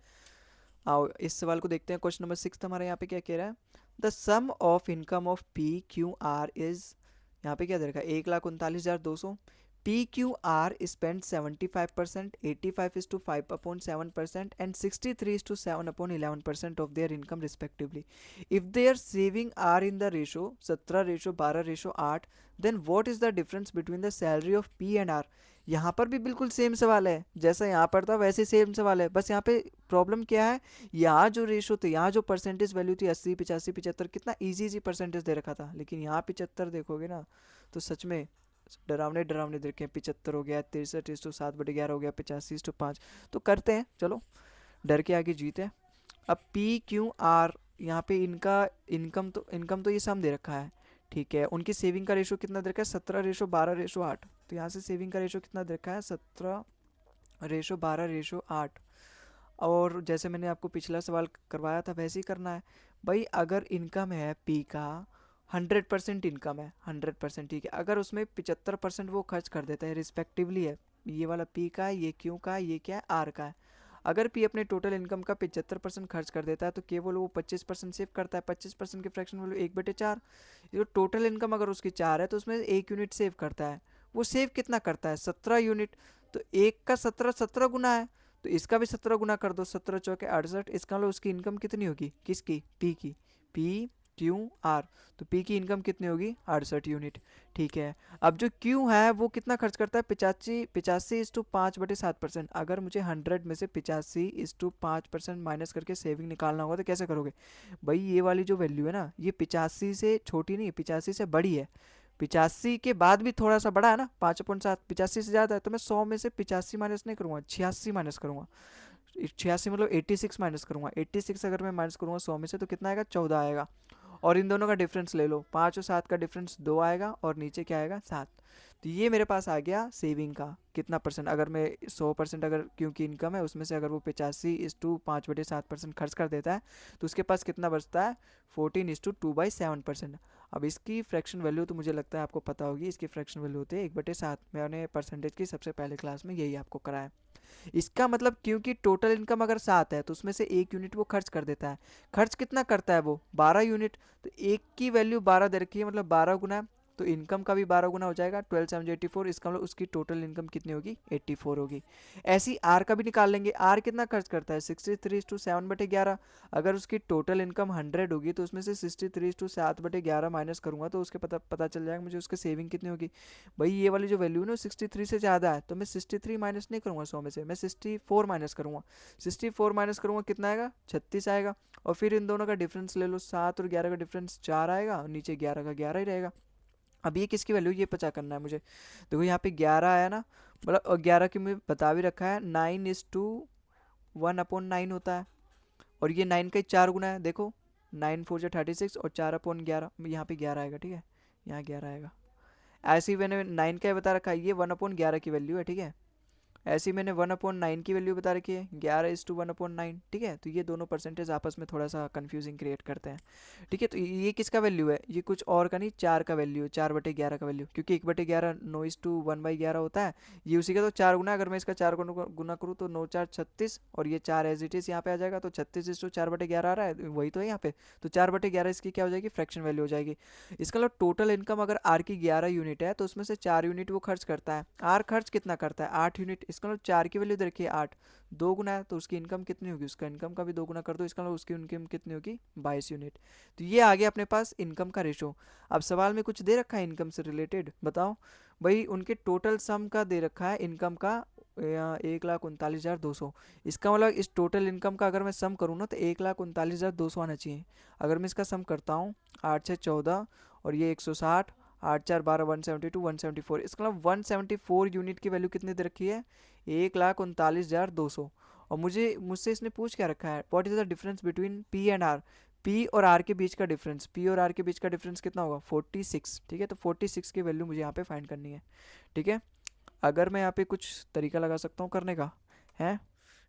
आओ इस सवाल को देखते हैं। क्वेश्चन नंबर 6 हमारा यहाँ पे क्या कह रहा है, the sum of income of P Q R is, यहाँ पे क्या दे रखा है 1,39,200। P Q R spend 75%, 85:5/7% and 63:7/11% of their income respectively. If their saving are in the ratio 17:12:8, then what is the difference between the salary of P and R. यहाँ पर भी बिल्कुल सेम सवाल है, जैसा यहाँ पर था वैसे सेम सवाल है, बस यहाँ पे प्रॉब्लम क्या है, यहाँ जो रेशो थे, यहाँ जो परसेंटेज वैल्यू थी 80 85 75, कितना इजी इजी परसेंटेज दे रखा था, लेकिन यहाँ 75 देखोगे ना तो सच में डरावने डरावने दे रखे हैं। 75 हो गया, 63:7/11 हो गया, 85:5। तो करते हैं, चलो डर के आगे जीत है। अब पी क्यू आर, यहाँ पे इनका इनकम तो ये सम दे रखा है, ठीक है। उनकी सेविंग का रेशो कितना दे रखा है 17:12:8, तो यहाँ से सेविंग का रेशो कितना दे रखा है 17:12:8। और जैसे मैंने आपको पिछला सवाल करवाया था वैसे ही करना है। भाई अगर इनकम है पी का 100% इनकम है, 100%, ठीक है। अगर उसमें 75% वो खर्च कर देता है रिस्पेक्टिवली है, ये वाला पी का है, ये क्यू का है, ये क्या है आर का है। अगर पी अपने टोटल इनकम का 75% खर्च कर देता है तो केवल वो 25% सेव करता है। 25% की फ्रैक्शन वैल्यू 1/4। जो टोटल इनकम अगर उसकी 4 है तो उसमें 1 यूनिट सेव करता है। वो सेव कितना करता है 17 यूनिट, तो एक का 17 17 गुना है, तो इसका भी 17 गुना कर दो, 17 × 4 = 68। इसका मतलब उसकी इनकम कितनी होगी, किसकी, पी की, पी क्यू आर। तो पी की इनकम कितनी होगी 68 यूनिट, ठीक है। अब जो क्यू है वो कितना खर्च करता है 85:5/7%। अगर मुझे 100 में से 85:5% माइनस करके सेविंग निकालना होगा तो कैसे करोगे, भाई ये वाली जो वैल्यू है ना ये 85 से छोटी नहीं, 85 से बड़ी है। 85 के बाद भी थोड़ा सा बड़ा है ना, 5/7, 85 से ज़्यादा है, तो मैं 100 में से 85 माइनस नहीं करूँगा, 86 माइनस करूँगा। 86 मतलब 86 माइनस करूँगा, 86 अगर मैं माइनस करूँगा 100 में से तो कितना आएगा 14 आएगा। और इन दोनों का डिफरेंस ले लो, 5 और 7 का डिफरेंस 2 आएगा, और नीचे क्या आएगा 7। तो ये मेरे पास आ गया सेविंग का कितना परसेंट। अगर मैं 100% अगर क्योंकि इनकम है उसमें से अगर वो 85:5/7% खर्च कर देता है तो उसके पास कितना बचता है 14:2/7%। अब इसकी फ्रैक्शन वैल्यू तो मुझे लगता है आपको पता होगी, इसकी फ्रैक्शन वैल्यू होती है 1/7। मैंने परसेंटेज की सबसे पहले क्लास में यही आपको कराया। इसका मतलब क्योंकि टोटल इनकम अगर 7 है तो उसमें से 1 यूनिट वो खर्च कर देता है। खर्च कितना करता है वो 12 यूनिट, तो एक की वैल्यू 12 दे रखी है, मतलब 12 गुना, तो इनकम का भी 12 गुना हो जाएगा, 12 7 84। इसका मतलब उसकी टोटल इनकम कितनी होगी 84 होगी। ऐसी आर का भी निकाल लेंगे, आर कितना खर्च करता है 63:7/11। अगर उसकी टोटल इनकम 100 होगी तो उसमें से 63:7/11 माइनस करूंगा तो उसके पता चल जाएगा मुझे उसकी सेविंग कितनी होगी। भाई ये वाली जो वैल्यू है ना 63 से ज़्यादा है, तो मैं 63 माइनस नहीं करूँगा 100 में से, मैं 64 माइनस करूँगा। 64 माइनस करूँगा कितना आएगा 36 आएगा। और फिर इन दोनों का डिफरेंस ले लो, 7 और 11 का डिफरेंस 4 आएगा, और नीचे 11 का 11 ही रहेगा। अब ये किसकी वैल्यू ये पता करना है मुझे। देखो यहाँ पे 11 आया ना, मतलब और 11 की मुझे बता भी रखा है 9:1/9 होता है, और ये 9 का 4 गुना है। देखो 9 4 जा 36 और 4/11, यहाँ पे 11 आएगा, ठीक है, यहाँ 11 आएगा। ऐसे ही मैंने 9 का बता रखा है, ये 1/11 की वैल्यू है, ठीक है। ऐसे ही मैंने 1/9 की वैल्यू बता रखी है, 11:1/9, ठीक है। तो ये दोनों परसेंटेज आपस में थोड़ा सा कंफ्यूजिंग क्रिएट करते हैं, ठीक है। तो ये किसका वैल्यू है, ये कुछ और का नहीं, 4 का वैल्यू है, 4/11 का वैल्यू, क्योंकि 1/11 9:1/11 होता है, ये उसी का तो 4 गुना है। अगर मैं इसका 4 गुना करूँ तो 9×4 = 36, और ये 4 एज इट इज़ यहाँ पे आ जाएगा, तो 36:4/11 आ रहा है, वही तो है यहाँ पे। तो 4/11 इसकी क्या हो जाएगी, फ्रैक्शन वैल्यू हो जाएगी। इसका मतलब टोटल इनकम अगर आर की 11 यूनिट है तो उसमें से 4 यूनिट वो खर्च करता है। आर खर्च कितना करता है, 8 यूनिट। इसका मतलब 4 की वैल्यू दे रखी है 8, 2 गुना है तो उसकी इनकम कितनी होगी, उसका इनकम का भी 2 गुना कर दो, इसका मतलब उसकी इनकम कितनी होगी, 22 यूनिट। तो ये आ गया अपने पास इनकम का रेशो। अब सवाल में कुछ दे रखा है इनकम से रिलेटेड, बताओ भाई। उनके टोटल सम का दे रखा है इनकम का 1,39,200। इसका मतलब इस टोटल इनकम का अगर मैं सम करूँ ना तो 1,39,200 आना चाहिए। अगर मैं इसका सम करता हूँ, 8×6 = 14, और ये 160, 8×4 = 12, 172, 174। इसका मतलब 174 यूनिट की वैल्यू कितनी दे रखी है, 1,39,200। और मुझसे इसने पूछ क्या रखा है, what is the difference between P and R. P और आर के बीच का डिफरेंस, पी और आर के बीच का डिफरेंस कितना होगा, 46, ठीक है। तो 46 की वैल्यू मुझे यहाँ पे फाइंड करनी है, ठीक है। अगर मैं यहाँ पे कुछ तरीका लगा सकता हूँ करने का है,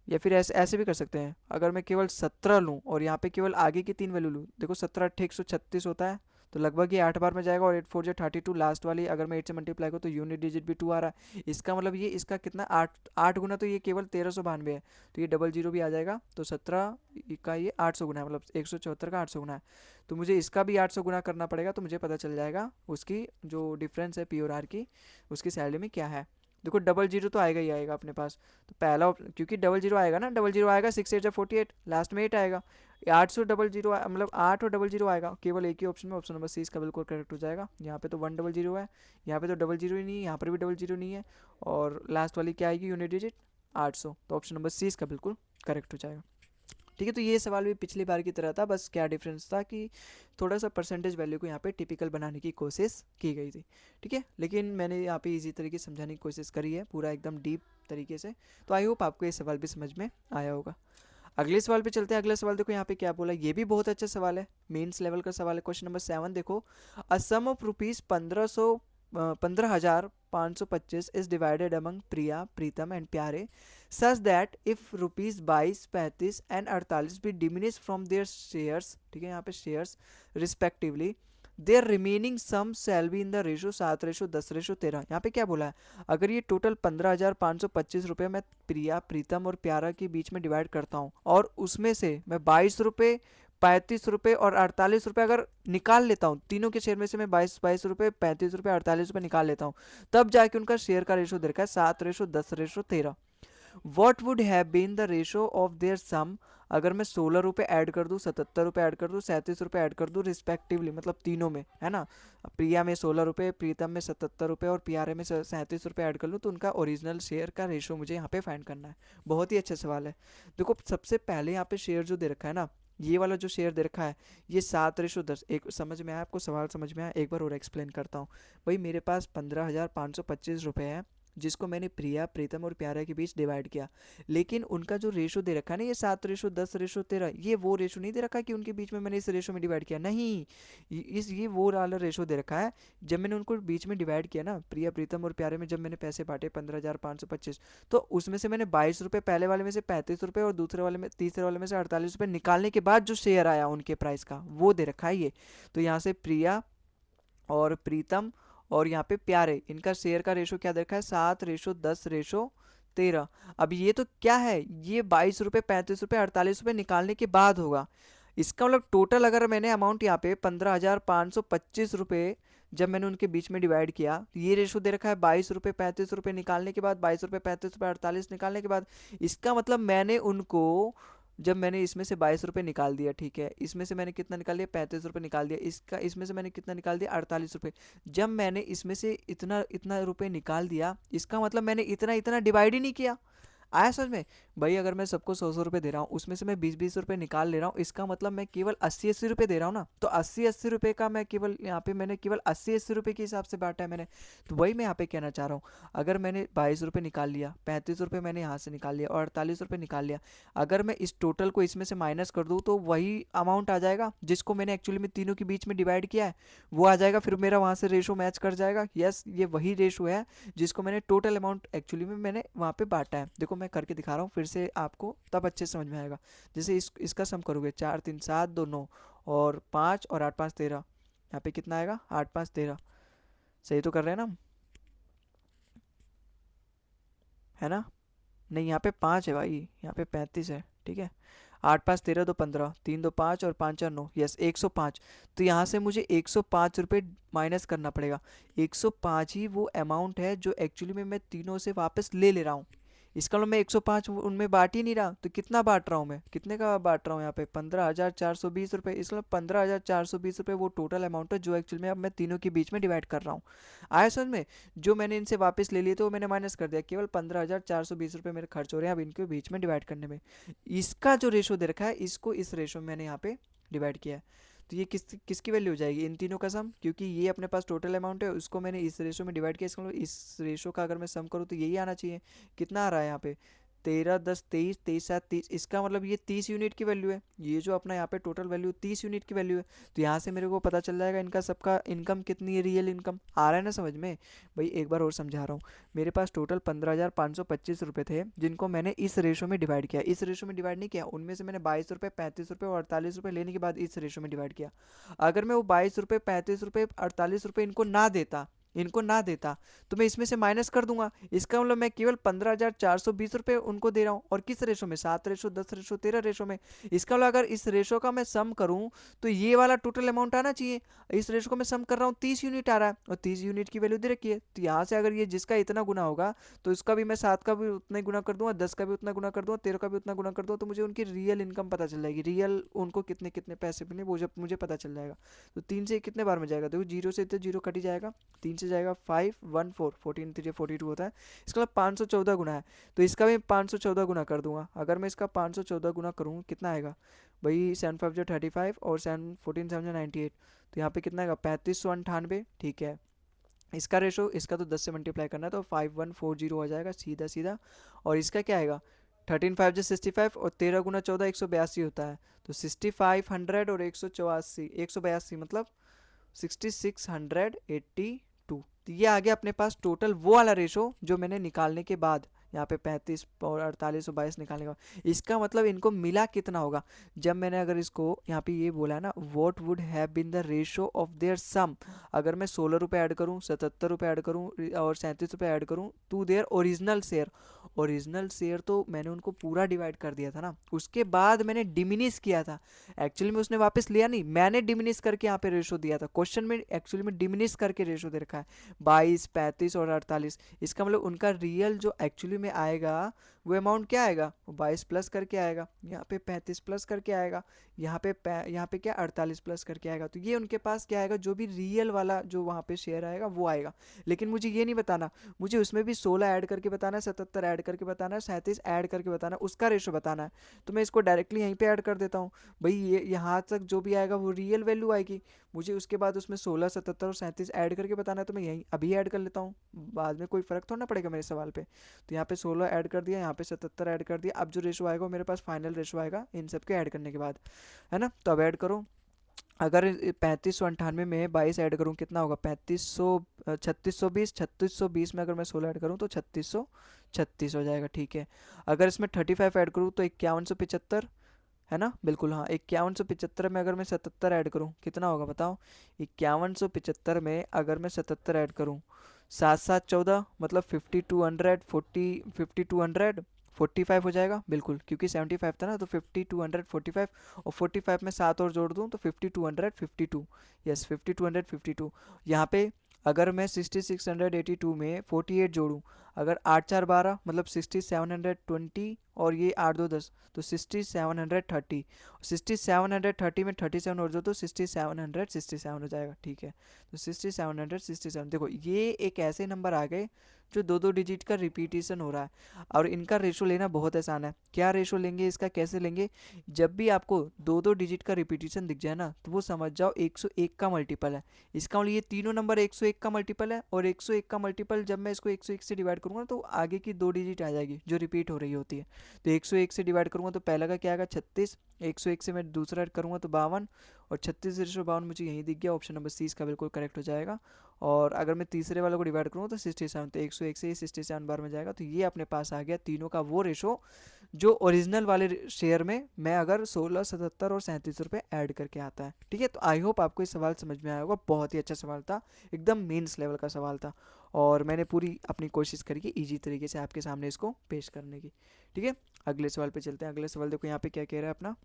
या फिर ऐसे ऐसे भी कर सकते हैं। अगर मैं केवल 17 लूँ और यहाँ पे केवल आगे की 3 वैल्यू लूँ, देखो 17×8 = 136 होता है, तो लगभग ये 8 बार में जाएगा। और 8×4 = 32, लास्ट वाली अगर मैं 8 से मल्टीप्लाई करूँ तो यूनिट डिजिट भी 2 आ रहा है। इसका मतलब ये इसका कितना, 8 गुना, तो ये केवल 1392 है, तो ये डबल जीरो भी आ जाएगा। तो 17 का ये 800 गुना है, मतलब 174 का 800 गुना है। तो मुझे इसका भी 800 गुना करना पड़ेगा, तो मुझे पता चल जाएगा उसकी जो डिफरेंस है पी और आर की, उसकी सैलरी में क्या है। देखो डबल जीरो तो आएगा ही आएगा अपने पास। तो पहला क्योंकि डबल जीरो आएगा ना, डबल जीरो आएगा, 6×8 = 48, लास्ट में 8 आएगा। 800 डबल जीरो मतलब 8 और डबल जीरो आएगा केवल एक ही ऑप्शन में, ऑप्शन नंबर सी इसका बिल्कुल करेक्ट हो जाएगा। यहाँ पे तो 100 है, यहाँ पे तो डबल जीरो ही नहीं है, यहाँ पर भी डबल जीरो नहीं है, और लास्ट वाली क्या आएगी यूनिट डिजिट 800। तो ऑप्शन नंबर सी इसका बिल्कुल करेक्ट हो जाएगा, ठीक है। तो ये सवाल भी पिछली बार की तरह था, बस क्या डिफरेंस था कि थोड़ा सा परसेंटेज वैल्यू को यहाँ पे टिपिकल बनाने की कोशिश की गई थी, ठीक है। लेकिन मैंने यहाँ पे इजी तरीके से समझाने की कोशिश करी है, पूरा एकदम डीप तरीके से। तो आई होप आपको ये सवाल भी समझ में आया होगा। अगले सवाल पे चलते हैं। अगला सवाल देखो यहाँ पे क्या बोला, ये भी बहुत अच्छा सवाल है, मेंस लेवल का सवाल है। क्वेश्चन नंबर 7 देखो, a sum of rupees 15,525 is divided among Priya, Pritam and Pyare, such that if rupees 22, 35 and 48 भी डिमिनिश फ्रॉम देयर शेयर्स, ठीक है, यहाँ पे shares respectively, their remaining sum shall be in the ratio 7:10:13। यहाँ पे क्या बोला है, अगर ये टोटल 15,525 रुपये मैं प्रिया, प्रीतम और प्यारा के बीच में डिवाइड करता हूँ, और उसमें से मैं 22 रुपये, 35 रुपये और 48 रुपये अगर निकाल लेता हूँ, तीनों के शेयर में से मैं 22 रुपये, 35 रुपये, 48 रुपये निकाल लेता हूँ, तब जाके उनका शेयर का रेशो दे रखा है 7:10:13। What would have been the ratio of their sum, अगर मैं 16 रुपये ऐड कर दूँ, 77 रुपये ऐड कर दूँ, 37 रुपये ऐड कर दूँ रिस्पेक्टिवली, मतलब तीनों में है ना, प्रिया में 16 रुपये, प्रीतम में 77 रुपये और प्यारे में 37 रुपये ऐड कर लूँ, तो उनका ओरिजिनल शेयर का रेशो मुझे यहाँ पे फाइंड करना है। बहुत ही अच्छा सवाल है। देखो सबसे पहले यहाँ पे शेयर जो दे रखा है ना, ये वाला जो शेयर दे रखा है, ये 7:10। एक समझ में आया आपको, सवाल समझ में आया, एक बार और एक्सप्लेन करता हूँ। भाई मेरे पास 15,525 रुपये है, जिसको मैंने प्रिया, प्रीतम और प्यारा के बीच डिवाइड किया, लेकिन उनका जो रेशो दे रखा है ना, ये 7:10:13, ये वो रेशो नहीं दे रखा कि उनके बीच में मैंने इस रेशो में डिवाइड किया, नहीं। ये वो वाला रेशो दे रखा है, जब मैंने उनको बीच में डिवाइड किया ना, प्रिया, प्रीतम और प्यारे में, जब मैंने पैसे बांटे 15,525, तो उसमें से मैंने 22 रुपये पहले वाले में से, 35 रुपये और दूसरे वाले में, तीसरे वाले में से 48 रुपये निकालने के बाद जो शेयर आया उनके प्राइस का, वो दे रखा है ये। तो यहाँ से प्रिया और प्रीतम और यहाँ पे प्यारे, इनका शेयर का रेशो क्या देखा है, 7:10:13। अब ये तो क्या है, ये 22 रुपये, 35 रुपये, 48 रुपये निकालने के बाद होगा। इसका मतलब टोटल अगर मैंने अमाउंट यहाँ पे 15,525 रुपये जब मैंने उनके बीच में डिवाइड किया, तो ये रेशो दे रखा है 22 रुपये, 35 रुपये निकालने के बाद, 22 रुपये, 35 रुपये, 48 निकालने के बाद। इसका मतलब मैंने उनको, जब मैंने इसमें से 22 रुपये निकाल दिया, ठीक है, इसमें से मैंने कितना निकाल दिया, 35 रुपये निकाल दिया, इसका इसमें से मैंने कितना निकाल दिया, 48 रुपये। जब मैंने इसमें से इतना इतना रुपये निकाल दिया, इसका मतलब मैंने इतना इतना डिवाइड ही नहीं किया। आया समझ में? भाई अगर मैं सबको 100-100 रुपये दे रहा हूँ, उसमें से मैं 20-20 रुपये निकाल ले रहा हूँ, इसका मतलब मैं केवल 80-80 रुपये दे रहा हूँ ना। तो 80-80 रुपये का मैं केवल यहाँ पे मैंने केवल 80-80 रुपये के हिसाब से बांटा है मैंने। तो वही मैं यहाँ पे कहना चाह रहा हूँ, अगर मैंने 22 रुपये निकाल लिया, 35 रुपये मैंने यहाँ से निकाल लिया और 48 रुपये निकाल लिया, अगर मैं इस टोटल को इसमें से माइनस कर दूँ तो वही अमाउंट आ जाएगा जिसको मैंने एक्चुअली में तीनों के बीच में डिवाइड किया है, वो आ जाएगा। फिर मेरा वहाँ से रेशो मैच कर जाएगा। यस, ये वही रेशो है जिसको मैंने टोटल अमाउंट एक्चुअली में मैंने वहाँ पे बांटा है। देखो मैं करके दिखा रहा हूँ फिर से आपको, तब अच्छे से समझ में आएगा। जैसे इसका सम करोगे, 4 3 7 2 9 और 5 और 8 5 13, यहाँ पे कितना आएगा? 8 5 13। सही तो कर रहे हैं ना हम? है ना? नहीं, यहाँ पे 5 है भाई, यहाँ पे 35 है, ठीक है। 8 5 13 2 15, 3 2 5 और 5 4 9, यस 105। तो यहाँ से मुझे 105 रुपये माइनस करना पड़ेगा। 105 ही वो अमाउंट है जो एक्चुअली में मैं तीनों से वापस ले ले रहा हूँ। इसका मतलब मैं 105 उनमें बांट ही नहीं रहा, तो कितना बांट रहा हूँ मैं? कितने का बांट रहा हूँ यहाँ पे? 15,420 रुपये। इसका मतलब 15,420 रुपये वो टोटल अमाउंट है जो एक्चुअली में अब मैं तीनों के बीच में डिवाइड कर रहा हूँ। आया समझ में? जो मैंने इनसे वापस ले लिए थे वो मैंने माइनस कर दिया, केवल 15,420 रुपये मेरे खर्च हो रहे हैं अब इनके बीच में डिवाइड करने में। इसका जो रेशो दे रखा है, इसको इस रेशो में मैंने यहाँ पे डिवाइड किया है। तो ये किसकी वैल्यू हो जाएगी? इन तीनों का सम, क्योंकि ये अपने पास टोटल अमाउंट है, उसको मैंने इस रेशो में डिवाइड किया। इसका मतलब इस रेशो का अगर मैं सम करूँ तो यही आना चाहिए। कितना आ रहा है यहाँ पे? 13 10 23, 23 7 30। इसका मतलब ये 30 यूनिट की वैल्यू है। ये जो अपना यहाँ पे टोटल वैल्यू 30 यूनिट की वैल्यू है। तो यहाँ से मेरे को पता चल जाएगा इनका सबका इनकम कितनी है, रियल इनकम। आ रहा है ना समझ में? भाई एक बार और समझा रहा हूँ। मेरे पास टोटल 15,525 रुपये थे जिनको मैंने इस रेशो में डिवाइड किया। इस रेशो में डिवाइड नहीं किया, उनमें से मैंने 22 रुपये, 35 रुपये और 48 रुपये लेने के बाद इस रेशो में डिवाइड किया। अगर मैं वो 22 रुपये, 35 रुपये, 48 रुपये इनको ना देता तो मैं इसमें से माइनस कर दूंगा। इसका मतलब मैं केवल 15,420 रुपये उनको दे रहा हूँ, और किस रेशो में? 7 रेशो 10 रेशो 13 रेशो में। इसका मतलब अगर इस रेशो का मैं सम करूँ तो ये वाला टोटल अमाउंट आना चाहिए। इस रेशो को मैं सम कर रहा हूँ, 30 यूनिट आ रहा है, और 30 यूनिट की वैल्यू दे रखी है। तो यहाँ से अगर ये जिसका इतना गुना होगा तो इसका भी मैं 7 का भी उतना ही गुना कर दूंगा, 10 का भी उतना गुना कर दूंगा, 13 का भी उतना गुना कर दूंगा, तो मुझे उनकी रियल इनकम पता चल जाएगी, रियल उनको कितने कितने पैसे मिले वो जब मुझे पता चल जाएगा। तो 3 से कितने बार में जाएगा? देखो जीरो से तो जीरो कट ही जाएगा, 3 से जाएगा 5 1 4, 14 3 42 होता है। इसका मतलब 514 गुना है, तो इसका भी 514 गुना कर दूंगा। अगर मैं इसका 514 गुना करूँ कितना आएगा भाई? 7 5 जो 35 और 7 14 7 जो 98। तो यहाँ पे कितना आएगा? 3598, ठीक है। इसका रेशो, इसका तो 10 से मल्टीप्लाई करना है तो 5140 हो जाएगा सीधा सीधा। और इसका क्या आएगा? 13 5 जो 65 और 13 गुना 14 182 होता है। तो 6500 और 182, 182 मतलब 6682। तो ये आ गया अपने पास टोटल वो वाला रेशो जो मैंने निकालने के बाद यहाँ पे 35 और 48 और 22 निकालने का। इसका मतलब इनको मिला कितना होगा? जब मैंने अगर इसको यहाँ पे ये बोला है ना, what would have been the ratio of their sum, अगर मैं 16 रुपये ऐड करूँ, 77 रुपये ऐड करूँ और 37 रुपये ऐड करूँ to their original share. Original share तो मैंने उनको पूरा डिवाइड कर दिया था ना, उसके बाद मैंने डिमिनिश किया था। एक्चुअली में उसने वापस लिया नहीं, मैंने डिमिनिश करके यहाँ पे रेशो दिया था। क्वेश्चन में एक्चुअली में डिमिनिश करके रेशो दे रखा है 22 35 और 48। इसका मतलब उनका रियल जो एक्चुअली में आएगा वो अमाउंट क्या आएगा? 22 प्लस करके आएगा, यहाँ पे 35 प्लस करके आएगा, यहाँ पे क्या 48 प्लस करके आएगा। तो ये उनके पास क्या आएगा? जो भी रियल वाला जो वहाँ पे शेयर आएगा वो आएगा। लेकिन मुझे ये नहीं बताना, मुझे उसमें भी 16 ऐड करके बताना है, 77 ऐड करके बताना है, 37 ऐड करके बताना है, उसका रेशो बताना है। तो मैं इसको डायरेक्टली यहीं पे ऐड कर देता हूँ। भाई ये यहाँ तक जो भी आएगा वो रियल वैल्यू आएगी। मुझे उसके बाद उसमें 16 77 और 37 ऐड करके बताना है, तो मैं यहीं अभी ऐड कर लेता हूँ, बाद में कोई फ़र्क थोड़ा ना पड़ेगा मेरे सवाल पे। तो यहाँ पे 16 ऐड कर दिया, यहाँ पे 77 ऐड कर दिया। अब जो रेशो आएगा वो मेरे पास फाइनल रेशो आएगा इन सब के ऐड करने के बाद, है ना? तो अब ऐड करो। अगर 3598 में 22 ऐड करूँ कितना होगा? 3620, 3620 में अगर मैं 16 ऐड करूँ तो 3636 हो जाएगा, ठीक है। अगर इसमें 35 ऐड करूँ तो 5175, है ना? बिल्कुल हाँ, 5175 में अगर मैं 77 ऐड करूँ कितना होगा बताओ? 5175 में अगर मैं 77 ऐड करूँ, 7 7 14 मतलब 5200, 45 हो जाएगा बिल्कुल, क्योंकि 75 था ना, तो 5245 और 45 में 7 और जोड़ दूँ तो 5252, यस 5252। यहाँ पे अगर मैं 6682 में 48 जोड़ूँ, अगर 8 4 12 मतलब 6720 और ये 8 2 10 तो 6730, 6730 में 37 और जो तो 6767 हो जाएगा। ठीक है, तो 6767 देखो ये एक ऐसे नंबर आ गए जो दो दो डिजिट का रिपीटेशन हो रहा है, और इनका रेशो लेना बहुत आसान है। क्या रेशो लेंगे इसका, कैसे लेंगे, जब भी आपको दो दो डिजिट का रिपीटेशन दिख जाए ना तो वो समझ जाओ 101 का मल्टीपल है। इसका मतलब ये तीनों नंबर 101 का मल्टीपल है, और 101 का मल्टीपल जब मैं इसको 101 से डिवाइड करूंगा तो आगे की दो डिजिट आ जाएगी जो रिपीट हो रही होती है। तो 101 से डिवाइड करूंगा तो पहला का क्या आएगा 36, 101 से मैं दूसरा करूंगा तो 52, और 36 मुझे यहीं दिख गया, ऑप्शन नंबर सी इसका बिल्कुल करेक्ट हो जाएगा। और अगर मैं तीसरे वाले को डिवाइड करूँ तो 67, तो 101 से 67 बार में जाएगा। तो ये अपने पास आ गया तीनों का वो रेशो जो ओरिजिनल वाले शेयर में मैं अगर 16, 77 और 37 रुपये ऐड करके आता है। ठीक है, तो आई होप आपको ये सवाल समझ में आया होगा। बहुत ही अच्छा सवाल था, एकदम मेंस लेवल का सवाल था, और मैंने पूरी अपनी कोशिश करी कि ईजी तरीके से आपके सामने इसको पेश करने की। ठीक है, अगले सवाल पे चलते हैं। अगले सवाल देखो यहाँ पे क्या कह रहा है अपना।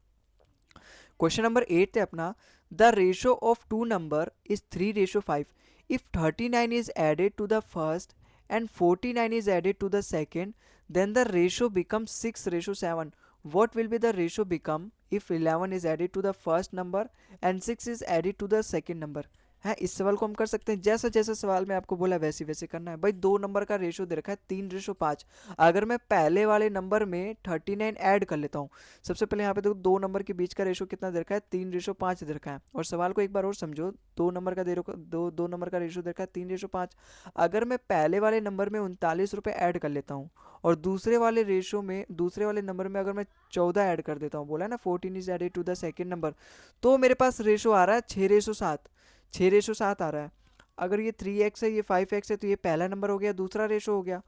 क्वेश्चन नंबर 8 है अपना, the ratio of two number is 3:5। If 39 is added to the first and 49 is added to the second, then the ratio becomes 6:7. What will be the ratio become if 11 is added to the first number and 6 is added to the second number? है, इस सवाल को हम कर सकते हैं जैसा जैसा सवाल में आपको बोला वैसे वैसे करना है। भाई दो नंबर का रेशो दे रखा है 3:5। अगर मैं पहले वाले नंबर में 39 ऐड कर लेता हूँ, सबसे पहले यहाँ पे देखो दो नंबर के बीच का रेशो कितना दे रखा है 3:5 दे रखा है। और सवाल को एक बार और समझो, दो नंबर का दो नंबर का रेशो दे रखा है 3:5। अगर मैं पहले वाले नंबर में 39 रुपये ऐड कर लेता हूँ, और दूसरे वाले रेशो में दूसरे वाले नंबर में अगर मैं 14 ऐड कर देता हूँ, बोला है ना 14 is added to the second number, तो मेरे पास रेशो आ रहा है 6:7। 6:7 आ रहा है। अगर ये 3x है ये 5x है तो ये पहला नंबर हो गया, दूसरा रेशो हो गया,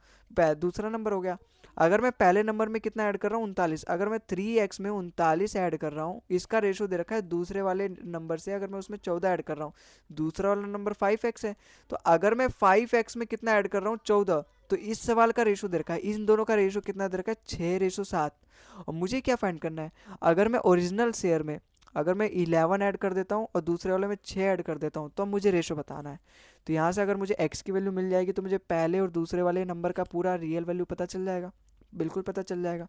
दूसरा नंबर हो गया। अगर मैं पहले नंबर में कितना ऐड कर रहा हूँ 39, अगर मैं 3x में 39 ऐड कर रहा हूँ, इसका रेशो दे रखा है दूसरे वाले नंबर से, अगर मैं उसमें 14 ऐड कर रहा हूँ, दूसरा वाला नंबर 5x है, तो अगर मैं 5x में कितना ऐड कर रहा हूँ 14, तो इस सवाल का रेशो दे रखा है, इन दोनों का रेशो कितना दे रखा है 6:7। और मुझे क्या फाइंड करना है, अगर मैं ओरिजिनल शेयर में अगर मैं 11 ऐड कर देता हूँ और दूसरे वाले में 6 ऐड कर देता हूँ तो मुझे रेशो बताना है। तो यहाँ से अगर मुझे x की वैल्यू मिल जाएगी तो मुझे पहले और दूसरे वाले नंबर का पूरा रियल वैल्यू पता चल जाएगा, बिल्कुल पता चल जाएगा।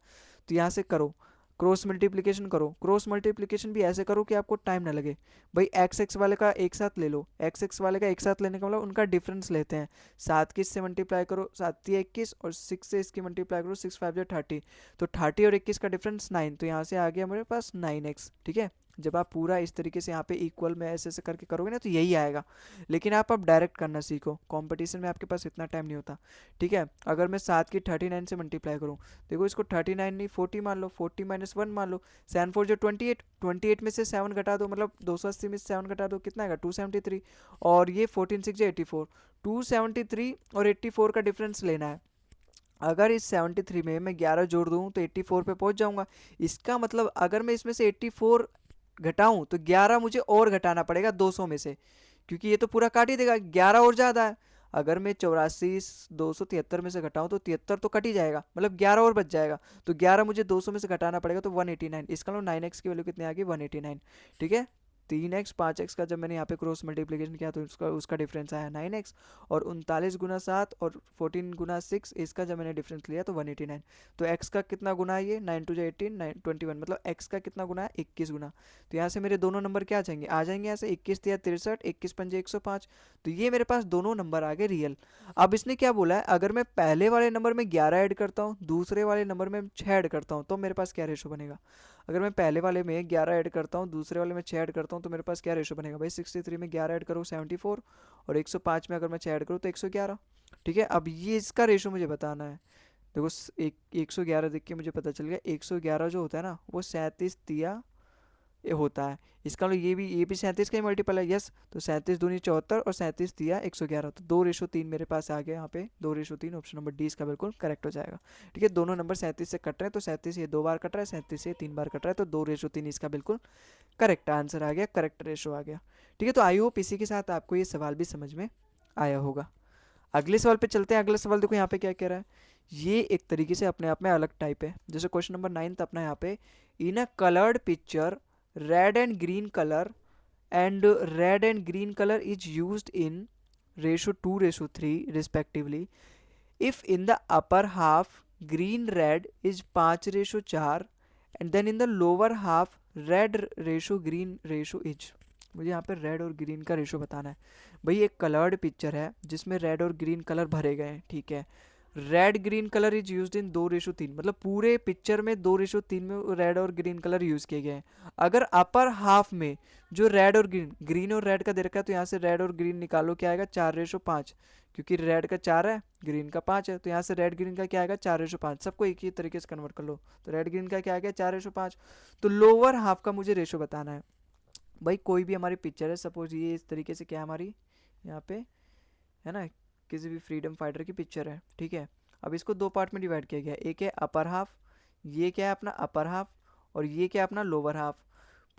तो यहाँ से करो क्रॉस मल्टीप्लिकेशन करो। क्रॉस मल्टीप्लिकेशन भी ऐसे करो कि आपको टाइम ना लगे। भाई एक्स एक्स वाले का एक साथ ले लो, एक्स एक्स वाले का एक साथ लेने का मतलब उनका डिफरेंस लेते हैं। 7 की इससे मल्टीप्लाई करो, 7 × 21, और 6 से इसकी मल्टीप्लाई करो, 6 5 30। तो 30 और 21 का डिफरेंस 9, तो यहाँ से आ गया मेरे पास 9x। ठीक है, जब आप पूरा इस तरीके से यहाँ पे इक्वल में ऐसे ऐसे करके करोगे ना तो यही आएगा। लेकिन आप अब डायरेक्ट करना सीखो, कंपटीशन में आपके पास इतना टाइम नहीं होता। ठीक है, अगर मैं 7 की 39 से मल्टीप्लाई करूँ, देखो इसको 39 नहीं 40 मान लो, 40 - 1 मान लो, 7 4 जो 28, 28 में से 7 घटा दो, मतलब 280 में से 7 घटा दो, कितना आएगा 273। और ये 14 6 जो 84, 273 और 84 का डिफरेंस लेना है। अगर इस 73 में मैं 11 जोड़ दूँ तो 84 पे पहुंच जाऊंगा। इसका मतलब अगर मैं इसमें से 84 घटाऊं तो 11 मुझे और घटाना पड़ेगा 200 में से, क्योंकि ये तो पूरा काट ही देगा, 11 और ज़्यादा है। अगर मैं 84 273 में से घटाऊं तो 73 तो कट ही जाएगा, मतलब 11 और बच जाएगा। तो 11 मुझे 200 में से घटाना पड़ेगा तो 189। इसका मतलब 9x की वैल्यू कितनी आ गई 189। ठीक है, 3x 5x का जब मैंने यहाँ पे क्रॉस मल्टीप्लिकेशन किया तो उसका उसका डिफरेंस आया 9x। और 39 × 7 और 14 × 6 इसका जब मैंने डिफरेंस लिया तो 189। तो x का कितना गुना है, ये 9 2 जा 18 9 21, मतलब x का कितना गुना है 21 गुना। तो यहाँ से मेरे दोनों नंबर क्या आ जाएंगे यहाँ से 21 3 63, 21 5 105। तो ये मेरे पास दोनों नंबर आ गए रियल। अब इसने क्या बोला है, अगर मैं पहले वाले नंबर में 11 ऐड करता हूँ, दूसरे वाले नंबर में 6 ऐड करता हूँ, तो मेरे पास क्या रेशो बनेगा। अगर मैं पहले वाले में 11 ऐड करता हूँ, दूसरे वाले में 6 ऐड करता हूँ, तो मेरे पास क्या रेशो बनेगा भाई, 63 में 11 ऐड करो 74, और 105 में अगर मैं 6 ऐड करूँ तो 111। ठीक है, अब ये इसका रेशो मुझे बताना है। देखो 111 देख के मुझे पता चल गया, 111 जो होता है ना वो 37 तिया ये होता है। इसका मतलब ये भी 37 का ही मल्टीपल है। यस, तो 37 दूनी 74 और 37 दिया 111, तो 2:3 मेरे पास आ गया यहाँ पे, 2:3। ऑप्शन नंबर डी इसका बिल्कुल करेक्ट हो जाएगा। ठीक है, दोनों नंबर 37 से कट रहे हैं, तो 37 ये 2 बार कट रहा है, 37 ये 3 बार कट रहा है, तो 2:3 इसका बिल्कुल करेक्ट आंसर आ गया, करेक्ट रेशो आ गया। ठीक है, तो आई होप इसी के साथ आपको ये सवाल भी समझ में आया होगा। अगले सवाल पे चलते हैं। अगला सवाल देखो यहाँ पे क्या कह रहा है, ये एक तरीके से अपने आप में अलग टाइप है। जैसे क्वेश्चन नंबर 9 था अपना यहाँ पे, in a coloured picture red and green color and red and green color is used in ratio 2:3 respectively. If in the upper half green red is 5:4 and then in the lower half red ratio green ratio is. मुझे यहाँ पे रेड और ग्रीन का रेशो बताना है। भाई एक कलर्ड पिक्चर है जिसमें रेड और ग्रीन कलर भरे गए हैं, ठीक है। Red green colour is used in 2:3, मतलब पूरे पिक्चर में 2:3 में रेड और ग्रीन कलर यूज किए गए हैं। अगर अपर हाफ में जो रेड और ग्रीन और रेड का दे रखा है, तो यहाँ से रेड और ग्रीन निकालो, क्या आएगा 4:5, क्योंकि रेड का 4 है, ग्रीन का 5 है, तो यहाँ से रेड ग्रीन का क्या आएगा 4:5। सबको एक ही तरीके से कन्वर्ट कर लो, तो रेड ग्रीन का क्या आ गया 4:5। तो लोअर हाफ का मुझे रेशो बताना है। भाई कोई भी हमारी पिक्चर है, सपोज ये इस तरीके से, क्या हमारी यहाँ पे है ना, किसी भी फ्रीडम फाइटर की पिक्चर है, ठीक है। अब इसको दो पार्ट में डिवाइड किया गया है, एक है अपर हाफ, ये क्या है अपना अपर हाफ, और ये क्या है अपना लोअर हाफ।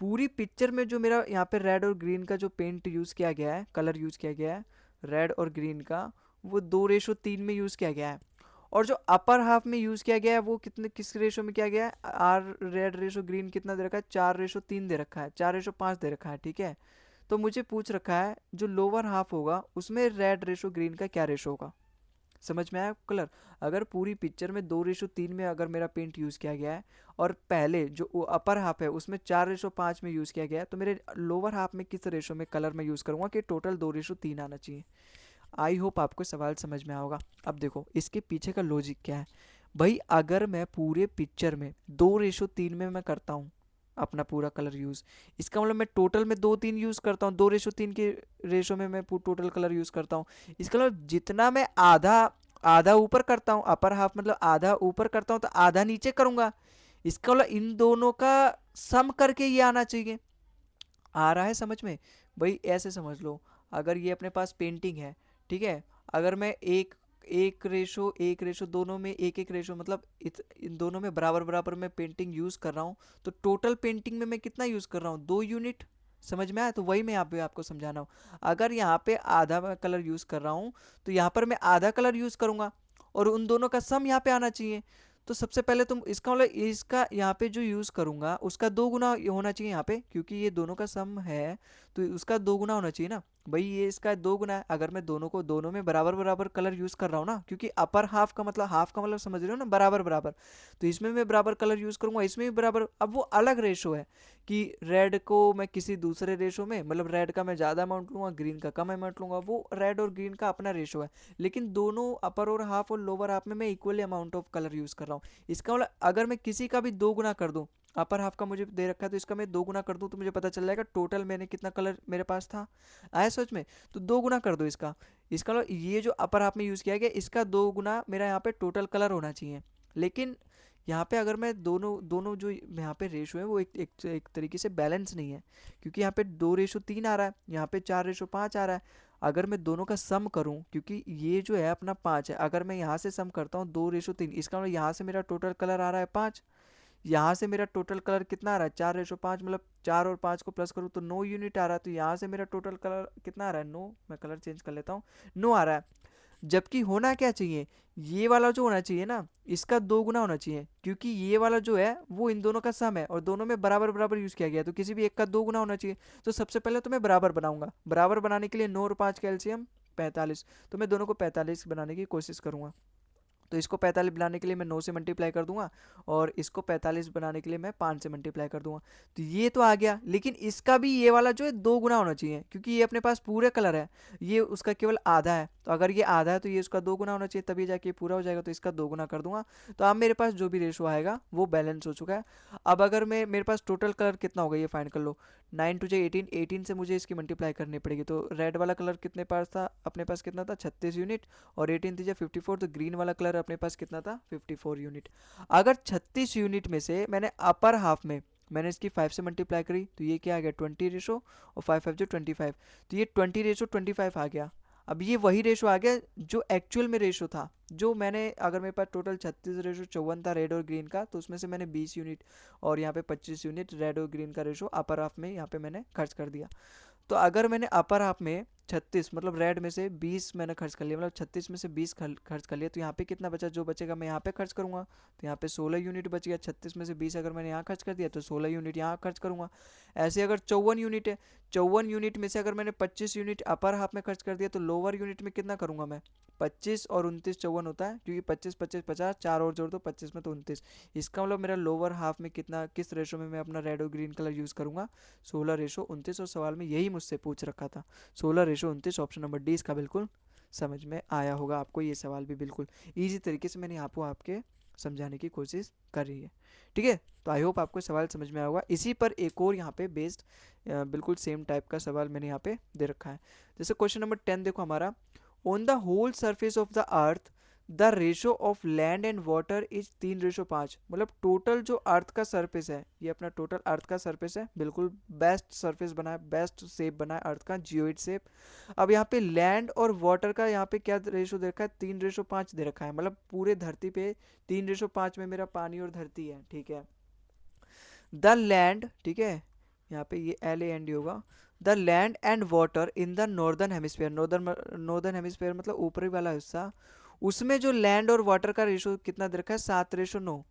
पूरी पिक्चर में जो मेरा यहाँ पे रेड और ग्रीन का जो पेंट यूज़ किया गया है, कलर यूज़ किया गया है रेड और ग्रीन का, वो 2:3 में यूज़ किया गया है। और जो अपर हाफ में यूज़ किया गया है वो किस रेशो में किया गया है, आर रेड रेशो ग्रीन कितना दे रखा है 4:3 दे रखा है, 4:5 दे रखा है, ठीक है। तो मुझे पूछ रखा है जो लोअर हाफ होगा उसमें रेड रेशो ग्रीन का क्या रेशो होगा। समझ में आया कलर। अगर पूरी पिक्चर में 2:3 में अगर मेरा पेंट यूज़ किया गया है, और पहले जो अपर हाफ है उसमें 4:5 में यूज़ किया गया है, तो मेरे लोअर हाफ में किस रेशो में कलर में यूज़ करूँगा कि टोटल 2:3 आना चाहिए। आई होप आपको सवाल समझ में आओगा। अब देखो इसके पीछे का लॉजिक क्या है। भाई अगर मैं पूरे पिक्चर में 2:3 में मैं करता हूँ अपना पूरा कलर यूज़, इसका मतलब मैं टोटल में 2:3 यूज़ करता हूँ, 2:3 के रेशो में मैं टोटल कलर यूज़ करता हूँ। इसका मतलब जितना मैं आधा आधा ऊपर करता हूँ, अपर हाफ मतलब आधा ऊपर करता हूँ, तो आधा नीचे करूँगा। इसका मतलब इन दोनों का सम करके ये आना चाहिए। आ रहा है समझ में। भाई ऐसे समझ लो, अगर ये अपने पास पेंटिंग है, ठीक है। अगर मैं एक रेशो दोनों में एक रेशो, मतलब इन दोनों में बराबर बराबर में पेंटिंग यूज़ कर रहा हूँ, तो टोटल पेंटिंग में मैं कितना यूज़ कर रहा हूँ 2 यूनिट। समझ में आया। तो वही मैं यहाँ पे आपको समझाना हूँ। अगर यहाँ पे आधा मैं कलर यूज़ कर रहा हूँ, तो यहाँ पर मैं आधा कलर यूज़ करूँगा, और उन दोनों का सम यहाँ पे आना चाहिए। तो सबसे पहले तुम इसका मतलब इसका यहाँ पे जो यूज़ करूँगा उसका 2 गुना होना चाहिए यहाँ पे, क्योंकि ये दोनों का सम है, तो उसका 2 गुना होना चाहिए ना। भाई ये इसका 2 गुना है। अगर मैं दोनों में बराबर बराबर कलर यूज़ कर रहा हूँ ना, क्योंकि अपर हाफ का मतलब समझ रहे हो ना, बराबर बराबर। तो इसमें मैं बराबर कलर यूज़ करूँगा, इसमें भी बराबर। अब वो अलग रेशो है कि रेड को मैं किसी दूसरे रेशो में, मतलब रेड का मैं ज़्यादा अमाउंट लूँगा, ग्रीन का कम अमाउंट लूँगा, वो रेड और ग्रीन का अपना रेशो है। लेकिन दोनों अपर और हाफ और लोअर हाफ में मैं equally amount of colour use कर रहा हूँ। इसका मतलब अगर मैं किसी का भी 2 गुना कर दूँ, अपर हाफ का मुझे दे रखा है तो इसका मैं 2 गुना कर दूँ, तो मुझे पता चल जाएगा टोटल मैंने कितना कलर मेरे पास था। आया सोच में। तो 2 गुना कर दो इसका। इसका मतलब ये जो अपर हाफ में यूज़ किया गया इसका 2 गुना मेरा यहाँ पे टोटल कलर होना चाहिए। लेकिन यहाँ पे अगर मैं दोनों दोनों जो यहाँ पे रेशो है वो एक तरीके से बैलेंस नहीं है, क्योंकि यहाँ पे 2:3 आ रहा है, यहाँ पे 4:5 आ रहा है। अगर मैं दोनों का सम करूं, क्योंकि ये जो है अपना 5 है, अगर मैं यहाँ से सम करता हूँ 2:3, इसका मतलब यहाँ से मेरा टोटल कलर आ रहा है 5, यहाँ से मेरा टोटल कलर कितना आ रहा है 4:5, मतलब 4 और 5 को प्लस करूँ तो 9 यूनिट आ रहा है। तो यहाँ से मेरा टोटल कलर कितना आ रहा है 9, मैं कलर चेंज कर लेता हूँ, 9 आ रहा है। जबकि होना क्या चाहिए, ये वाला जो होना चाहिए ना, इसका 2 गुना होना चाहिए, क्योंकि ये वाला जो है वो इन दोनों का सम है और दोनों में बराबर बराबर यूज़ किया गया है, तो किसी भी एक का 2 गुना होना चाहिए। तो सबसे पहले तो मैं बराबर बनाऊंगा। बराबर बनाने के लिए 9 और 5 का एलसीएम 45, तो मैं दोनों को 45 बनाने की कोशिश करूंगा। तो इसको 45 बनाने के लिए मैं 9 से मल्टीप्लाई कर दूंगा, और इसको 45 बनाने के लिए मैं 5 से मल्टीप्लाई कर दूंगा। तो ये तो आ गया, लेकिन इसका भी ये वाला जो है 2 गुना होना चाहिए, क्योंकि ये अपने पास पूरे कलर है, ये उसका केवल आधा है। तो अगर ये आधा है तो ये उसका 2 गुना होना चाहिए, तभी जाके पूरा हो जाएगा। तो इसका 2 गुना कर दूंगा। तो अब मेरे पास जो भी रेशो आएगा वो बैलेंस हो चुका है। अब अगर मैं मेरे पास टोटल कलर कितना होगा ये फाइंड कर लो। 9 × 2 = 18, 18 से मुझे इसकी मल्टीप्लाई करनी पड़ेगी। तो रेड वाला कलर कितने पास था अपने पास, कितना था 36 यूनिट, और 18 3 54, तो ग्रीन वाला कलर अपने पास कितना था 54 यूनिट। अगर 36 यूनिट में से मैंने अपर हाफ में मैंने इसकी 5 से मल्टीप्लाई करी, तो ये क्या आ गया 20 रेशो, और 5 5 जो 25, तो ये 20:25 आ गया। अब ये वही रेशो आ गया जो एक्चुअल में रेशो था, जो मैंने, अगर मेरे पास टोटल 36:54 था रेड और ग्रीन का, तो उसमें से मैंने 20 यूनिट और यहाँ पे 25 यूनिट रेड और ग्रीन का रेशो अपर हाफ में यहाँ पे मैंने खर्च कर दिया। तो अगर मैंने अपर हाफ में 36, मतलब रेड में से 20 मैंने खर्च कर लिया, मतलब 36 में से 20 खर्च कर लिया, तो यहाँ पे कितना बचा, जो बचेगा मैं यहाँ पे खर्च करूँगा। तो यहाँ पे 16 यूनिट बच गया। 36 में से 20 अगर मैंने यहाँ खर्च कर दिया तो 16 यूनिट यहाँ खर्च करूँगा। ऐसे अगर 54 यूनिट है, 54 यूनिट में से अगर मैंने 25 यूनिट अपर हाफ में खर्च कर दिया तो लोअर यूनिट में कितना करूंगा मैं? 25 और 29 54 होता है, क्योंकि 25 25 50, चार और जोड़ दो 25 में तो 29। इसका मतलब मेरा लोअर हाफ में कितना, किस रेशो में मैं अपना रेड और ग्रीन कलर यूज़ करूंगा? 16:29। और सवाल में यही मुझसे पूछ रखा था, 16:29। ऑप्शन नंबर डी इसका बिल्कुल समझ में आया होगा आपको। ये सवाल भी बिल्कुल ईजी तरीके से मैंने आपको आपके समझाने की कोशिश करी है। ठीक है, तो आई होप आपको सवाल समझ में आया होगा। इसी पर एक और यहाँ पे बेस्ड बिल्कुल सेम टाइप का सवाल मैंने यहाँ पे दे रखा है। जैसे क्वेश्चन नंबर 10 देखो हमारा, on the whole surface of the earth the ratio of land and water is 3:5। मतलब टोटल जो अर्थ का सरफेस है, ये अपना टोटल अर्थ का सरफेस है, बिल्कुल बेस्ट सरफेस बना है, बेस्ट शेप बना है अर्थ का, जियोइड शेप। अब यहाँ पे लैंड और वाटर का यहाँ पे क्या रेशो दे रखा है? 3:5 दे रखा है। मतलब पूरे धरती पे 3:5 में मेरा पानी और धरती है। ठीक है, द लैंड, ठीक है, यहाँ पे ये LAND होगा। The land and water in the northern hemisphere, northern hemisphere मतलब ऊपरी वाला हिस्सा, उसमें जो लैंड और वाटर का रेशो कितना दे रखा है? 7:9।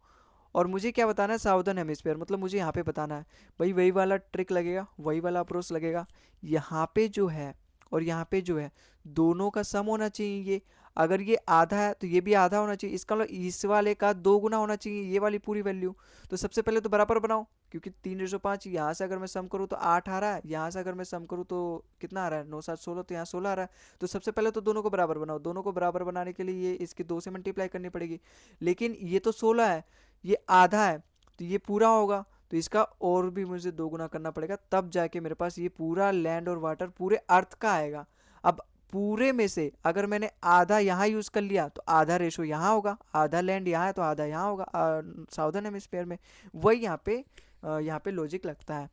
और मुझे क्या बताना है? साउदर्न हेमिस्फीयर, मतलब मुझे यहाँ पे बताना है। भाई वही वाला ट्रिक लगेगा, वही वाला अप्रोच लगेगा। यहाँ पे जो है और यहाँ पे जो है, दोनों का सम होना चाहिए। ये अगर ये आधा है तो ये भी आधा होना चाहिए। इसका मतलब इस वाले का 2 गुना होना चाहिए ये वाली पूरी वैल्यू। तो सबसे पहले तो बराबर बनाओ, क्योंकि 3:5 यहाँ से अगर मैं सम करूँ तो 8 आ रहा है, यहाँ से अगर मैं सम करूँ तो कितना आ रहा है? 9 7 16, तो यहाँ 16 आ रहा है। तो सबसे पहले तो दोनों को बराबर बनाओ। दोनों को बराबर बनाने के लिए ये इसके 2 से मल्टीप्लाई करनी पड़ेगी। लेकिन ये तो 16 है, ये आधा है, तो ये पूरा होगा। तो इसका और भी मुझे 2 गुना करना पड़ेगा, तब जाके मेरे पास ये पूरा लैंड और वाटर पूरे अर्थ का आएगा। अब पूरे में से अगर मैंने आधा यहाँ यूज़ कर लिया तो आधा रेशो यहाँ होगा, आधा लैंड यहाँ है तो आधा यहाँ होगा साउदर्न हेमिस्फीयर में। वही यहाँ पे लॉजिक लगता है।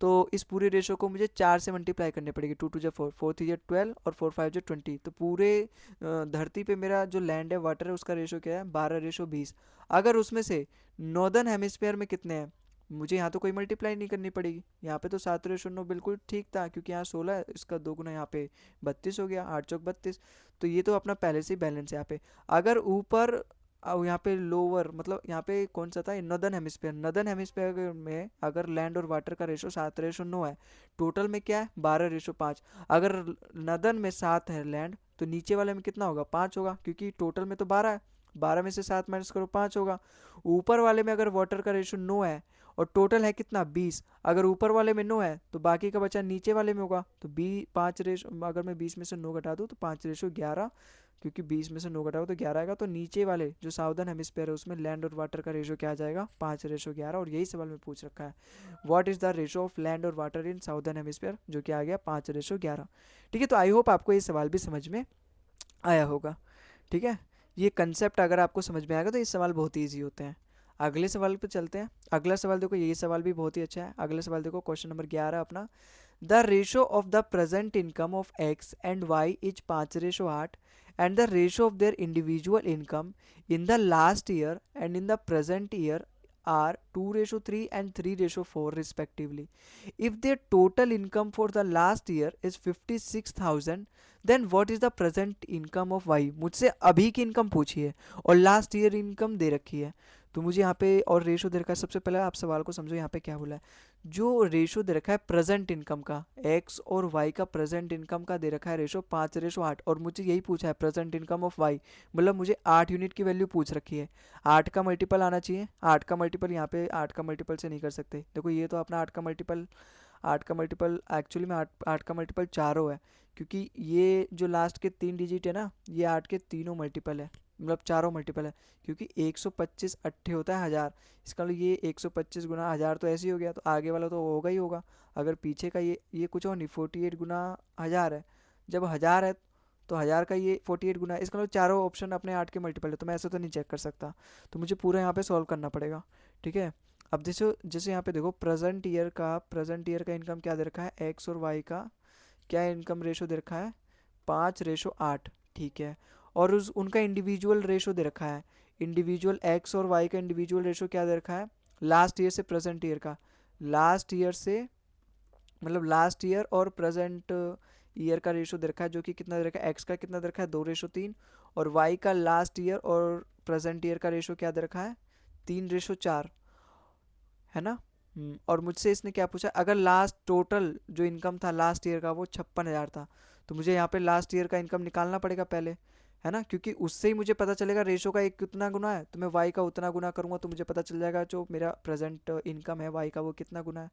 तो इस पूरे रेशो को मुझे 4 से मल्टीप्लाई करनी पड़ेगी। 2 2 जा 4, 4 3 जा 12 और 4 5 जा 20। तो पूरे धरती पे मेरा जो लैंड है वाटर है उसका रेशो क्या है? 12:20। अगर उसमें से नॉर्दर्न हेमिस्फीयर में कितने हैं? मुझे यहाँ तो कोई मल्टीप्लाई नहीं करनी पड़ेगी। यहाँ पे तो 7:9 बिल्कुल ठीक था, क्योंकि यहाँ 16 है, इसका 2 गुना यहाँ पे 32 हो गया, 8 चौक 32। तो ये तो अपना पहले से ही बैलेंस है यहाँ पे। अगर ऊपर और यहाँ पे लोअर, मतलब यहाँ पे कौन सा था? Northern hemisphere. नॉर्दर्न हेमिस्फीयर में अगर लैंड और वाटर का रेशो 7:9 है, टोटल में क्या है? 12:5। अगर नॉर्दर्न में 7 है लैंड, तो नीचे वाले में कितना होगा? 5 होगा, क्योंकि टोटल में तो 12 है। 12 में से 7 माइनस करो, 5 होगा। ऊपर वाले में अगर वाटर का रेशो 9 है और टोटल है कितना? 20। अगर ऊपर वाले में 9 है तो बाकी का बचा नीचे वाले में होगा। तो 5 रेशो, अगर मैं 20 में से 9 घटा दूँ तो 5:11, क्योंकि 20 में से 9 घटाओ तो 11 आएगा। तो नीचे वाले जो साउदर्न हेमिस्फीयर है उसमें लैंड और वाटर का रेशो क्या आ जाएगा? 5:11। और यही सवाल में पूछ रखा है, what is the ratio of land और वाटर इन साउदर्न हेमिस्फीयर, जो कि आ गया 5:11। ठीक है, तो आई होप आपको ये सवाल भी समझ में आया होगा। ठीक है, ये कंसेप्ट अगर आपको समझ में आएगा तो ये सवाल बहुत ईजी होते हैं। अगले सवाल पे चलते हैं। अगला सवाल देखो, ये सवाल भी बहुत ही अच्छा है। अगला सवाल देखो, क्वेश्चन नंबर 11 अपना, the ratio of the present income of X and Y is 5:8 and the ratio of their individual income in the last year and in the present year are 2:3 and 3:4 respectively. If their total income for the last year is 56,000, then what is the present income of y? मुझसे अभी की इनकम पूछी है और लास्ट ईयर इनकम दे रखी है। तो मुझे यहाँ पे और रेशो दे रखा है। सबसे पहले आप सवाल को समझो, यहाँ पे क्या बोला है? जो रेशो दे रखा है प्रेजेंट इनकम का, एक्स और वाई का प्रेजेंट इनकम का दे रखा है रेशो 5:8, और मुझे यही पूछा है प्रेजेंट इनकम ऑफ वाई, मतलब मुझे 8 यूनिट की वैल्यू पूछ रखी है। 8 का मल्टीपल आना चाहिए। 8 का मल्टीपल यहाँ पे 8 का मल्टीपल से नहीं कर सकते। देखो ये तो अपना 8 का मल्टीपल एक्चुअली में 8 का मल्टीपल चारों है, क्योंकि ये जो लास्ट के 3 डिजिट है ना, ये 8 के तीनों मल्टीपल है, मतलब चारों मल्टीपल है। क्योंकि 125 अट्ठे होता है 1000, इसका मतलब ये 125 गुना 1000 तो ऐसे ही हो गया, तो आगे वाला तो होगा ही होगा। अगर पीछे का ये कुछ और नहीं, 48 गुना 1000 है। जब 1000 है तो 1000 का ये 48 गुना है, इसका मतलब चारों ऑप्शन अपने 8 के मल्टीपल है, तो मैं ऐसे तो नहीं चेक कर सकता। तो मुझे पूरा यहाँ पे सॉल्व करना पड़ेगा। ठीक है, अब जैसे जैसे यहाँ पे देखो प्रेजेंट ईयर का इनकम क्या दे रखा है? एक्स और वाई का क्या इनकम रेशो दे रखा है? 5:8। ठीक है, और उनका इंडिविजुअल रेशो दे रखा है। इंडिविजुअल एक्स और वाई का इंडिविजुअल रेशो क्या दे रखा है? लास्ट ईयर से प्रेजेंट ईयर का, लास्ट ईयर से मतलब लास्ट ईयर और प्रेजेंट ईयर का रेशो दे रखा है, जो कि कितना दे रखा है? एक्स का कितना दे रखा है? 2:3। और वाई का लास्ट ईयर और प्रेजेंट ईयर का रेशो क्या दे रखा है? 3:4, है ना? और मुझसे इसने क्या पूछा, अगर लास्ट टोटल जो इनकम था लास्ट ईयर का वो 56,000 था, तो मुझे यहाँ पे लास्ट ईयर का इनकम निकालना पड़ेगा पहले, है ना, क्योंकि उससे ही मुझे पता चलेगा रेशो का एक कितना गुना है, तो मैं वाई का उतना गुना करूंगा तो मुझे पता चल जाएगा जो मेरा प्रेजेंट इनकम है वाई का वो कितना गुना है।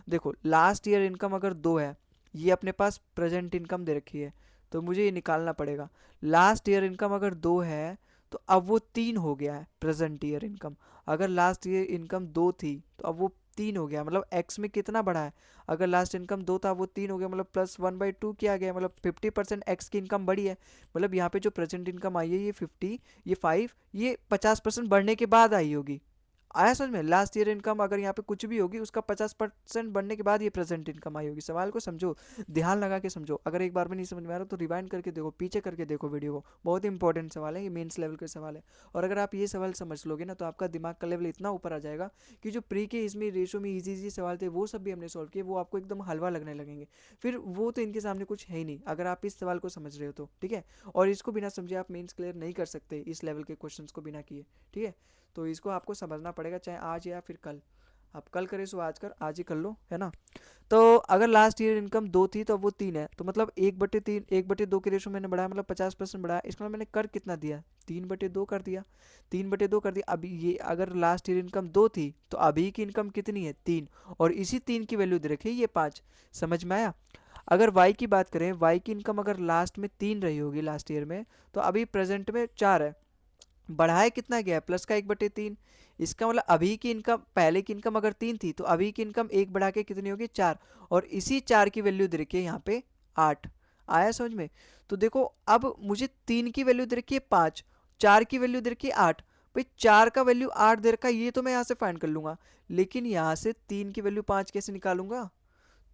देखो लास्ट ईयर इनकम अगर 2 है, ये अपने पास प्रेजेंट इनकम दे रखी है, तो मुझे ये निकालना पड़ेगा। लास्ट ईयर इनकम अगर 2 है तो अब वो 3 हो गया है प्रेजेंट ईयर इनकम। अगर लास्ट ईयर इनकम 2 थी तो अब वो 3 हो गया, मतलब एक्स में कितना बढ़ा है, अगर लास्ट इनकम 2 था वो 3 हो गया, मतलब +1/2 किया गया, मतलब 50% एक्स की इनकम बढ़ी है। मतलब यहाँ पे जो प्रेजेंट इनकम आई है ये 50, ये 5, ये 50% बढ़ने के बाद आई होगी। आया समझ में, लास्ट ईयर इनकम अगर यहाँ पे कुछ भी होगी उसका 50% बढ़ने के बाद ये प्रेजेंट इनकम आई होगी। सवाल को समझो, ध्यान लगा के समझो, अगर एक बार में नहीं समझ में आ रहा तो रिवाइंड करके देखो, पीछे करके देखो वीडियो को, बहुत ही इंपॉर्टेंट सवाल है ये, मेंस लेवल के सवाल है। और अगर आप ये सवाल समझ लोगे ना तो आपका दिमाग का लेवल इतना ऊपर आ जाएगा कि जो प्री के इसमें रेशो में इजी इजी सवाल थे वो सब भी हमने सॉल्व किए, वो आपको एकदम हलवा लगने लगेंगे। फिर वो तो इनके सामने कुछ है ही नहीं अगर आप इस सवाल को समझ रहे हो तो, ठीक है। और इसको बिना समझे आप मेंस क्लियर नहीं कर सकते इस लेवल के क्वेश्चंस को बिना किए, ठीक है। तो इसको आपको समझना पड़ेगा, चाहे आज या फिर कल, आप कल करे सो आज कर, आज ही कर लो, है ना। तो अगर लास्ट ईयर इनकम 2 थी तो वो 3 है, तो मतलब 1/3 1/2 के रेशो मैंने बढ़ाया, मतलब 50% बढ़ाया, इसका मतलब मैंने कर कितना दिया, 3/2 कर दिया, 3/2 कर दिया। अभी ये अगर लास्ट ईयर इनकम 2 थी तो अभी की इनकम कितनी है 3, और इसी 3 की वैल्यू दे रखी है ये 5। समझ में आया। अगर वाई की बात करें, वाई की इनकम अगर लास्ट में 3 रही होगी लास्ट ईयर में, तो अभी प्रेजेंट में 4 है, बढ़ाया कितना गया है प्लस का 1/3। इसका मतलब अभी की इनकम, पहले की इनकम अगर 3 थी तो अभी की इनकम 1 बढ़ा के कितनी होगी 4, और इसी 4 की वैल्यू दे रखी है यहाँ पे 8। आया समझ में। तो देखो अब मुझे 3 की वैल्यू दे रखी है 5, 4 की वैल्यू दे रखी है 8, भाई 4 का वैल्यू 8 दे रखा है ये तो मैं यहाँ से फाइंड कर लूंगा, लेकिन यहाँ से 3 की वैल्यू 5 कैसे निकालूंगा,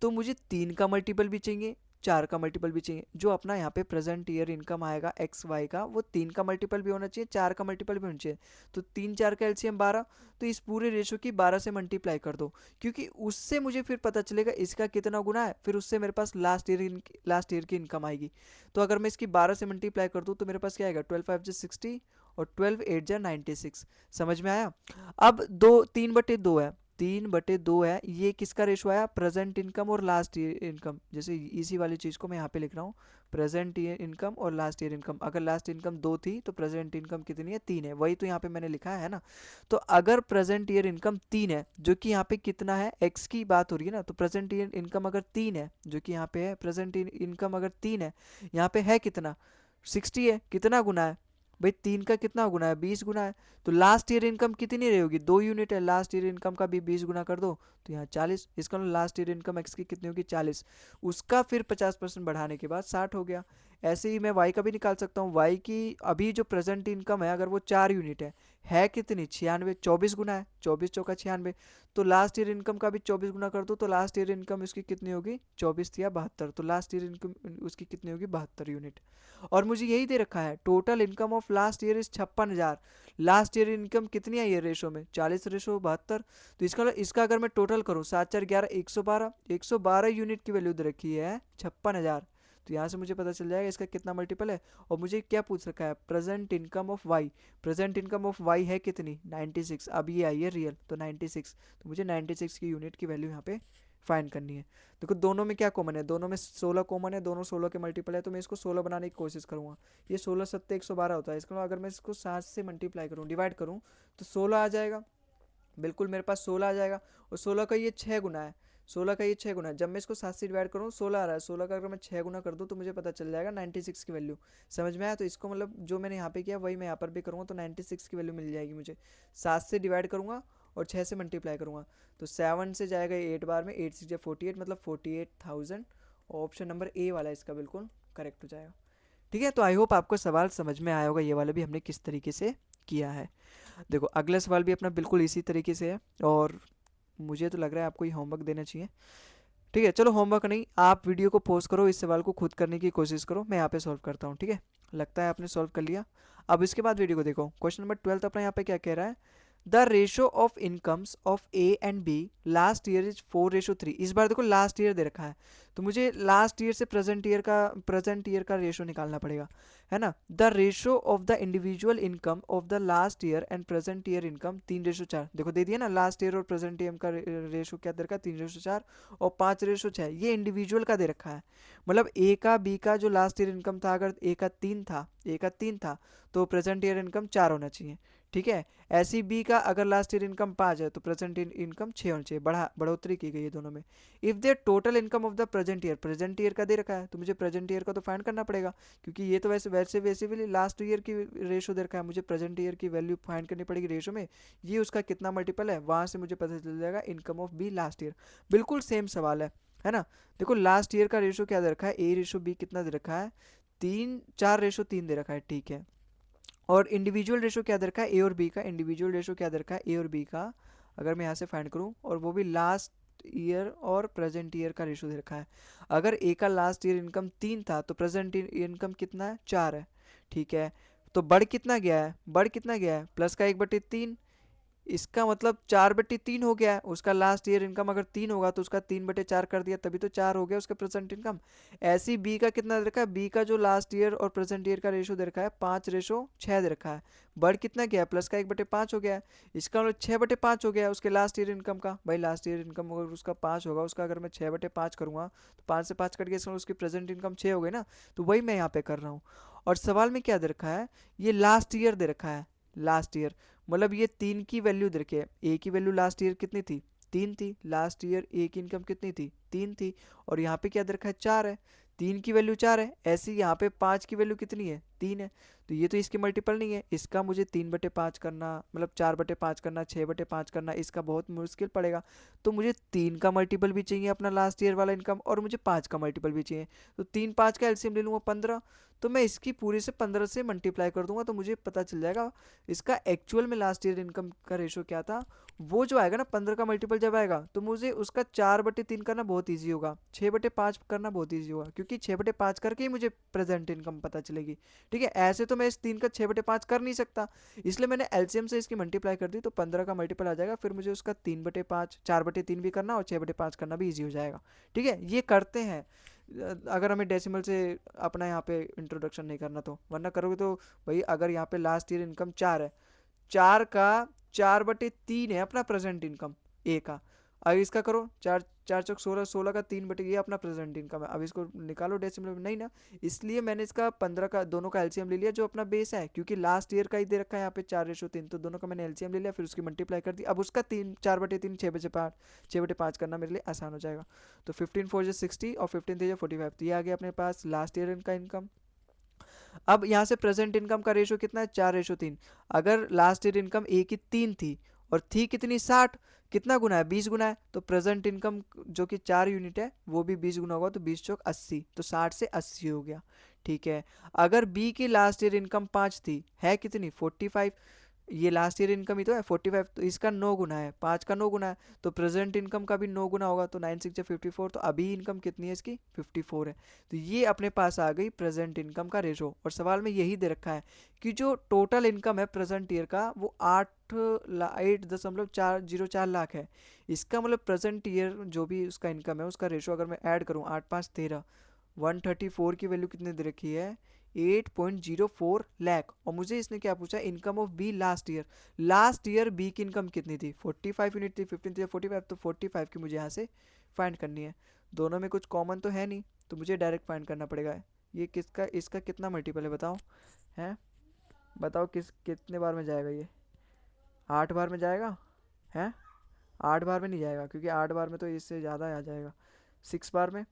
तो मुझे 3 का मल्टीपल भी चाहिए, 4 का मल्टीपल भी चाहिए। जो अपना यहाँ पे प्रेजेंट ईयर इनकम आएगा एक्स वाई का, वो 3 का मल्टीपल भी होना चाहिए, 4 का मल्टीपल भी होना चाहिए। तो 3 4 का एलसीएम 12, तो इस पूरे रेशो की 12 से मल्टीप्लाई कर दो, क्योंकि उससे मुझे फिर पता चलेगा इसका कितना गुना है, फिर उससे मेरे पास लास्ट ईयर की इनकम आएगी। तो अगर मैं इसकी 12 से मल्टीप्लाई कर दूँ तो मेरे पास क्या आएगा, 12 5 जा 60 और 12 8 जा 96। समझ में आया। अब 3/2 है, 3/2 है, ये किसका रेशो आया, प्रेजेंट इनकम और लास्ट ईयर इनकम। जैसे इसी वाली चीज़ को मैं यहाँ पे लिख रहा हूँ, प्रेजेंट ईयर इनकम और लास्ट ईयर इनकम। अगर लास्ट इनकम 2 थी तो प्रेजेंट इनकम कितनी है 3 है, वही तो यहाँ पे मैंने लिखा है ना। तो अगर प्रेजेंट ईयर इनकम 3 है, जो कि यहाँ पे कितना है, एक्स की बात हो रही है ना, तो प्रेजेंट ईयर इनकम अगर 3 है, जो कि यहाँ पे है प्रेजेंट इनकम अगर 3 है, यहाँ पे है कितना 60 है, कितना गुना है भाई 3 का कितना गुना है 20 गुना है। तो लास्ट ईयर इनकम कितनी रही होगी, 2 यूनिट है, लास्ट ईयर इनकम का भी 20 गुना कर दो तो यहाँ 40, इसका लास्ट ईयर इनकम एक्स की कितनी होगी 40, उसका फिर 50% बढ़ाने के बाद 60 हो गया। ऐसे ही मैं वाई का भी निकाल सकता हूँ, वाई की अभी जो प्रेजेंट इनकम है अगर वो 4 यूनिट है कितनी 96, 24 गुना है, 24 चौका 96, तो लास्ट ईयर इनकम का भी 24 गुना कर दो तो लास्ट ईयर इनकम उसकी कितनी होगी 24 या 72, तो लास्ट ईयर इनकम उसकी कितनी होगी 72 यूनिट। और मुझे यही दे रखा है total income of last year is 56,000, last year income कितनी आई है रेशो में 40/72। तो इसका अगर मैं टोटल करूँ 7 4 11 112, 112 यूनिट की वैल्यू दे रखी है 56,000। तो यहाँ से मुझे पता चल जाएगा इसका कितना मल्टीपल है। और मुझे क्या पूछ रखा है, present income of Y, present income of Y है कितनी 96, अब ये आई है रियल तो 96, तो मुझे 96 की यूनिट की वैल्यू यहाँ पे फाइंड करनी है। देखो दोनों में क्या कॉमन है, दोनों में 16 कॉमन है, दोनों 16 के मल्टीपल है, तो मैं इसको 16 बनाने की कोशिश करूँगा। ये 16 सत्ते 112 होता है, इसका मतलब अगर मैं इसको 7 से मल्टीप्लाई करूँ डिवाइड करूँ तो 16 आ जाएगा, बिल्कुल मेरे पास 16 आ जाएगा। और 16 का ये 6 गुना है, 16 का ये 6 गुना है, जब मैं इसको 7 से डिवाइड करूँ 16 आ रहा है, 16 का अगर मैं 6 गुना कर दूँ तो मुझे पता चल जाएगा 96 की वैल्यू। समझ में आया। तो इसको मतलब जो मैंने यहाँ पे किया वही मैं यहाँ पर भी करूँगा, तो 96 की वैल्यू मिल जाएगी मुझे। 7 से डिवाइड करूँगा और 6 से मल्टीप्लाई करूँगा, तो 7 से जाएगा 8 बार में, 8 6 48, मतलब 48,000। ऑप्शन नंबर ए वाला इसका बिल्कुल करेक्ट हो जाएगा। ठीक है, तो आई होप आपको सवाल समझ में आया होगा, ये वाला भी हमने किस तरीके से किया है। देखो अगला सवाल भी अपना बिल्कुल इसी तरीके से है, और मुझे तो लग रहा है आपको ये होमवर्क देना चाहिए। ठीक है, चलो होमवर्क नहीं, आप वीडियो को पॉज करो, इस सवाल को खुद करने की कोशिश करो, मैं यहाँ पे सॉल्व करता हूँ। ठीक है, लगता है आपने सॉल्व कर लिया। अब इसके बाद वीडियो को देखो। क्वेश्चन नंबर 12 अपना यहाँ पे क्या कह रहा है, the ratio of incomes of A and B last year is 4:3। इस बार देखो लास्ट ईयर दे रखा है, तो मुझे लास्ट ईयर से प्रेजेंट ईयर का रेशो निकालना पड़ेगा, है ना। The ratio of the individual income of the last year and present year income 3:4। देखो दे दिया ना, लास्ट ईयर और प्रेजेंट ईयर का रेशो क्या दे रखा है, 3:4 और 5:6। ये इंडिविजुअल का दे रखा है, मतलब ए का बी का जो लास्ट ईयर इनकम था, अगर ए का 3 था तो प्रेजेंट ईयर इनकम 4 होना चाहिए, ठीक है। ऐसी बी का अगर लास्ट ईयर इनकम 5 है तो प्रेजेंट इनकम 6 होनी चाहिए, बढ़ोतरी की गई है दोनों में। If their total income of the present year का दे रखा है तो मुझे प्रेजेंट ईयर का तो फाइंड करना पड़ेगा, क्योंकि ये तो वैसे भी लास्ट ईयर की रेशो दे रखा है, मुझे प्रेजेंट ईयर की वैल्यू फाइंड करनी पड़ेगी रेशो में, ये उसका कितना मल्टीपल है, वहां से मुझे पता चल जाएगा income of B last year. बिल्कुल सेम सवाल है ना। देखो लास्ट ईयर का रेशो क्या दे रखा है, ए रेशो बी कितना दे रखा है, 4:3 दे रखा है, ठीक है। और इंडिविजुअल रेशो क्या दे रखा है, ए और बी का इंडिविजुअल रेशो क्या दे रखा है, ए और बी का, अगर मैं यहाँ से फाइंड करूँ, और वो भी लास्ट ईयर और प्रेजेंट ईयर का रेशो दे रखा है। अगर ए का लास्ट ईयर इनकम 3 था तो प्रेजेंट इनकम कितना है, 4 है, ठीक है। तो बढ़ कितना गया है, प्लस का 1/3, इसका मतलब 4/3 हो गया है। उसका लास्ट ईयर इनकम अगर 3 होगा तो उसका 3/4 कर दिया, तभी तो 4 हो गया उसका प्रेजेंट इनकम। ऐसी बी का कितना दे रखा है, बी का जो लास्ट ईयर और प्रेजेंट ईयर का रेशो दे रखा है 5:6 दे रखा है। बढ़ कितना गया, प्लस का 1/5 हो गया है, इसका मतलब 6/5 हो गया है उसके लास्ट ईयर इनकम का। भाई लास्ट ईयर इनकम अगर उसका 5 होगा, उसका अगर मैं 6/5 करूँगा तो 5 से 5 कट गया, इसका मतलब उसकी प्रेजेंट इनकम 6 हो गई ना। तो वही मैं यहाँ पे कर रहा हूँ। और सवाल में क्या दे रखा है, ये लास्ट ईयर दे रखा है, लास्ट ईयर मतलब ये 3 की वैल्यू दे रखी है। ए की वैल्यू लास्ट ईयर कितनी थी, 3 थी, लास्ट ईयर ए की इनकम कितनी थी, 3 थी, और यहाँ पे क्या दे रखा है, 4 है, 3 की वैल्यू 4 है। ऐसी यहाँ पे 5 की वैल्यू कितनी है, 3 है, तो ये तो इसके मल्टीपल नहीं है, इसका मुझे 3/5 करना, मतलब 4/5 करना, 6/5 करना, इसका बहुत मुश्किल पड़ेगा। तो मुझे 3 का मल्टीपल भी चाहिए अपना लास्ट ईयर वाला इनकम, और मुझे 5 का मल्टीपल भी चाहिए। तो 3 5 का एलसीएम ले लूँगा 15, तो मैं इसकी पूरी से 15 से मल्टीप्लाई कर दूंगा, तो मुझे पता चल जाएगा इसका एक्चुअल में लास्ट ईयर इनकम का रेशो क्या था। वो जो आएगा ना 15 का मल्टीपल जब आएगा तो मुझे उसका 4/3 करना बहुत ईजी होगा, 6/5 करना बहुत ईजी होगा, क्योंकि 6/5 करके ही मुझे प्रेजेंट इनकम पता चलेगी, ठीक है। ऐसे तो मैं इस 3 का 6/5 कर नहीं सकता, इसलिए मैंने एलसीएम से इसकी मल्टीप्लाई कर दी, तो 15 का मल्टीपल आ जाएगा, फिर मुझे उसका 3/5 4/3 भी करना और 6/5 करना भी ईजी हो जाएगा, ठीक है। ये करते हैं अगर हमें डेसिमल से अपना यहाँ पे इंट्रोडक्शन नहीं करना तो, वरना करोगे तो भाई अगर यहाँ पे लास्ट ईयर इनकम 4 है, 4 का 4/3 है अपना प्रेजेंट इनकम ए का। अब इसका करो, 4 4 चौक 16, 16 का 3/, ये अपना प्रेजेंट इनकम है। अब इसको निकालो डेसिमल में, नहीं ना, इसलिए मैंने इसका 15 का दोनों का एलसीएम ले लिया जो अपना बेस है, क्योंकि लास्ट ईयर का ही दे रखा है यहाँ पे 4:3, तो दोनों का मैंने एलसीएम ले लिया, फिर उसकी मल्टीप्लाई कर दी। अब उसका 4/3 6/5 करना मेरे लिए आसान हो जाएगा। तो 15 4 जो 60 और 15 3 जो 45, तो ये आ गया अपने पास लास्ट ईयर का इनकम। अब यहाँ से प्रेजेंट इनकम का रेशो कितना है, 4:3। अगर लास्ट ईयर इनकम ए की 3 थी और थी कितनी 60, कितना गुना है, 20 गुना है, तो प्रेजेंट इनकम जो कि 4 यूनिट है वो भी 20 गुना होगा, तो 20 चौक 80, तो 60 से 80 हो गया, ठीक है। अगर बी की लास्ट ईयर इनकम 5 थी, है कितनी 45, ये लास्ट ईयर इनकम ही तो है 45, तो इसका 9 गुना है, 5 का 9 गुना है, तो प्रेजेंट इनकम का भी 9 गुना होगा, तो 9 6 54, तो अभी इनकम कितनी है इसकी 54 है। तो ये अपने पास आ गई प्रेजेंट इनकम का रेशो, और सवाल में यही दे रखा है कि जो टोटल इनकम है प्रेजेंट ईयर का वो 8.404 लाख है। इसका मतलब प्रेजेंट ईयर जो भी उसका इनकम है उसका रेशो अगर मैं ऐड करूँ 8 5 13, 134 की वैल्यू कितने दे रखी है, 8.04 लाख। और मुझे इसने क्या पूछा, income of B last year B की इनकम कितनी थी, 45 यूनिट थी, 15 थी 45, तो 45 की मुझे यहाँ से फाइंड करनी है। दोनों में कुछ कॉमन तो है नहीं, तो मुझे डायरेक्ट फाइंड करना पड़ेगा। ये किसका, इसका कितना मल्टीपल है बताओ, हैं बताओ, कितने बार में जाएगा ये, 8 बार में जाएगा, हैं 8 बार में नहीं जाएगा, क्योंकि 8 बार में तो इससे ज़्यादा आ जाएगा, 6 बार में,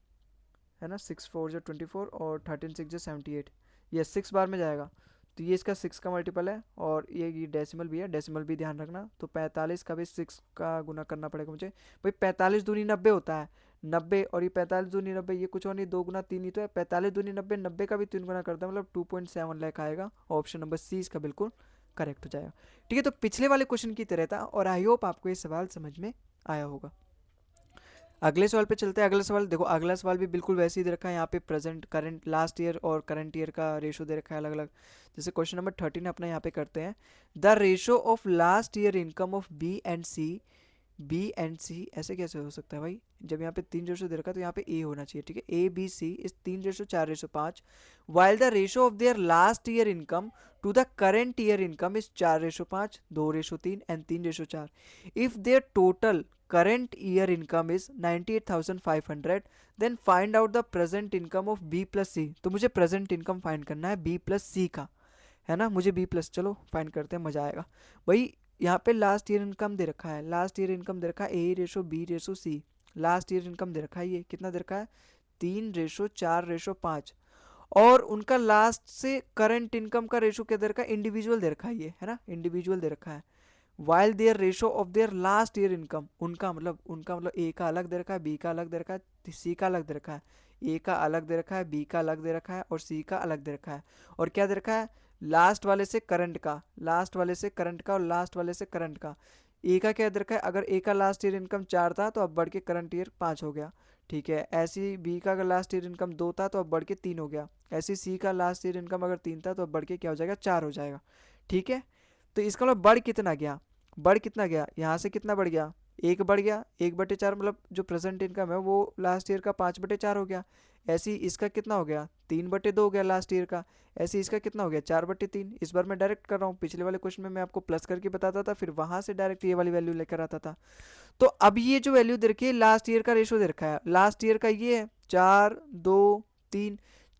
है ना, 6 4 जो 24 और 13 6 जो 78, ये 6 बार में जाएगा। तो ये इसका 6 का मल्टीपल है, और ये डेसिमल भी है, डेसिमल भी ध्यान रखना। तो 45 का भी 6 का गुना करना पड़ेगा मुझे, भाई 45 दूनी 90 होता है, 90, और ये 45 दूनी 90, ये कुछ और नहीं, 2 गुना 3 ही तो है, 45 दूनी 90, 90 का भी 3 गुना करता है, मतलब 2.7 लाख आएगा। ऑप्शन नंबर सी इसका बिल्कुल करेक्ट हो जाएगा, ठीक है। तो पिछले वाले क्वेश्चन की तरह था, और आई होप आपको ये सवाल समझ में आया होगा। अगले सवाल पे चलते हैं। अगला सवाल देखो, अगला सवाल भी बिल्कुल वैसे ही दे रखा है यहाँ पे, प्रेजेंट करंट लास्ट ईयर और करंट ईयर का रेशो दे रखा है अलग अलग। जैसे क्वेश्चन नंबर 13 अपना यहाँ पे करते हैं, the ratio of last year income of B and C ऐसे कैसे हो सकता है भाई, जब यहाँ पे 3 रेशो दे रखा है तो यहाँ पे ए होना चाहिए, ठीक है, A B C इस 3:4:5, while the ratio of their last year income to the current year income is 4:5, 2:3 and 3:4। If their total current year income is 98,500, then find out the present income of B plus C। तो मुझे present income फाइंड करना है B plus C का, है ना, मुझे B plus, चलो फाइंड करते हैं, मजा आएगा भाई। यहाँ पे लास्ट ईयर इनकम दे रखा है, लास्ट ईयर इनकम दे रखा है A/B/C। लास्ट ईयर इनकम दे रखा है, ये कितना दे रखा है 3:4:5, और उनका लास्ट से करंट इनकम का रेशो क्या दे रखा है, इंडिविजुअल दे रखा है ये, है ना, इंडिविजुअल दे रखा है। While their ratio of their last year income, उनका मतलब ए का अलग दे रखा है, बी का अलग दे रखा है, सी का अलग दे रखा है, ए का अलग दे रखा है, बी का अलग दे रखा है, और सी का अलग दे रखा है। और क्या दे रखा है, लास्ट वाले से करंट का, लास्ट वाले से करंट का, और लास्ट वाले से करंट का। ए का क्या दे रखा है, अगर ए का लास्ट ईयर इनकम 4 था तो अब बढ़ के करंट ईयर 5 हो गया, ठीक है। ऐसी बी का अगर लास्ट ईयर इनकम 2 था तो अब बढ़ के 3 हो गया। ऐसी सी का लास्ट ईयर इनकम अगर 3 था तो अब बढ़ के क्या हो जाएगा, 4 हो जाएगा, ठीक है। तो इसका मतलब बढ़ कितना गया, बढ़ कितना गया, यहाँ से कितना बढ़ गया, 1 बढ़ गया, 1/4, मतलब जो प्रेजेंट इनकम है वो लास्ट ईयर का 5/4 हो गया। ऐसे ही इसका कितना हो गया, 3/2 हो गया लास्ट ईयर का। ऐसे ही इसका कितना हो गया, 4/3। इस बार मैं डायरेक्ट कर रहा हूँ, पिछले वाले क्वेश्चन में मैं आपको प्लस करके बताता था, फिर वहां से डायरेक्ट ये वाली वैल्यू लेकर आता था। तो अब ये जो वैल्यू दे रखी है, लास्ट ईयर का रेशो दे रखा है, लास्ट ईयर का ये है 4, 2, 3,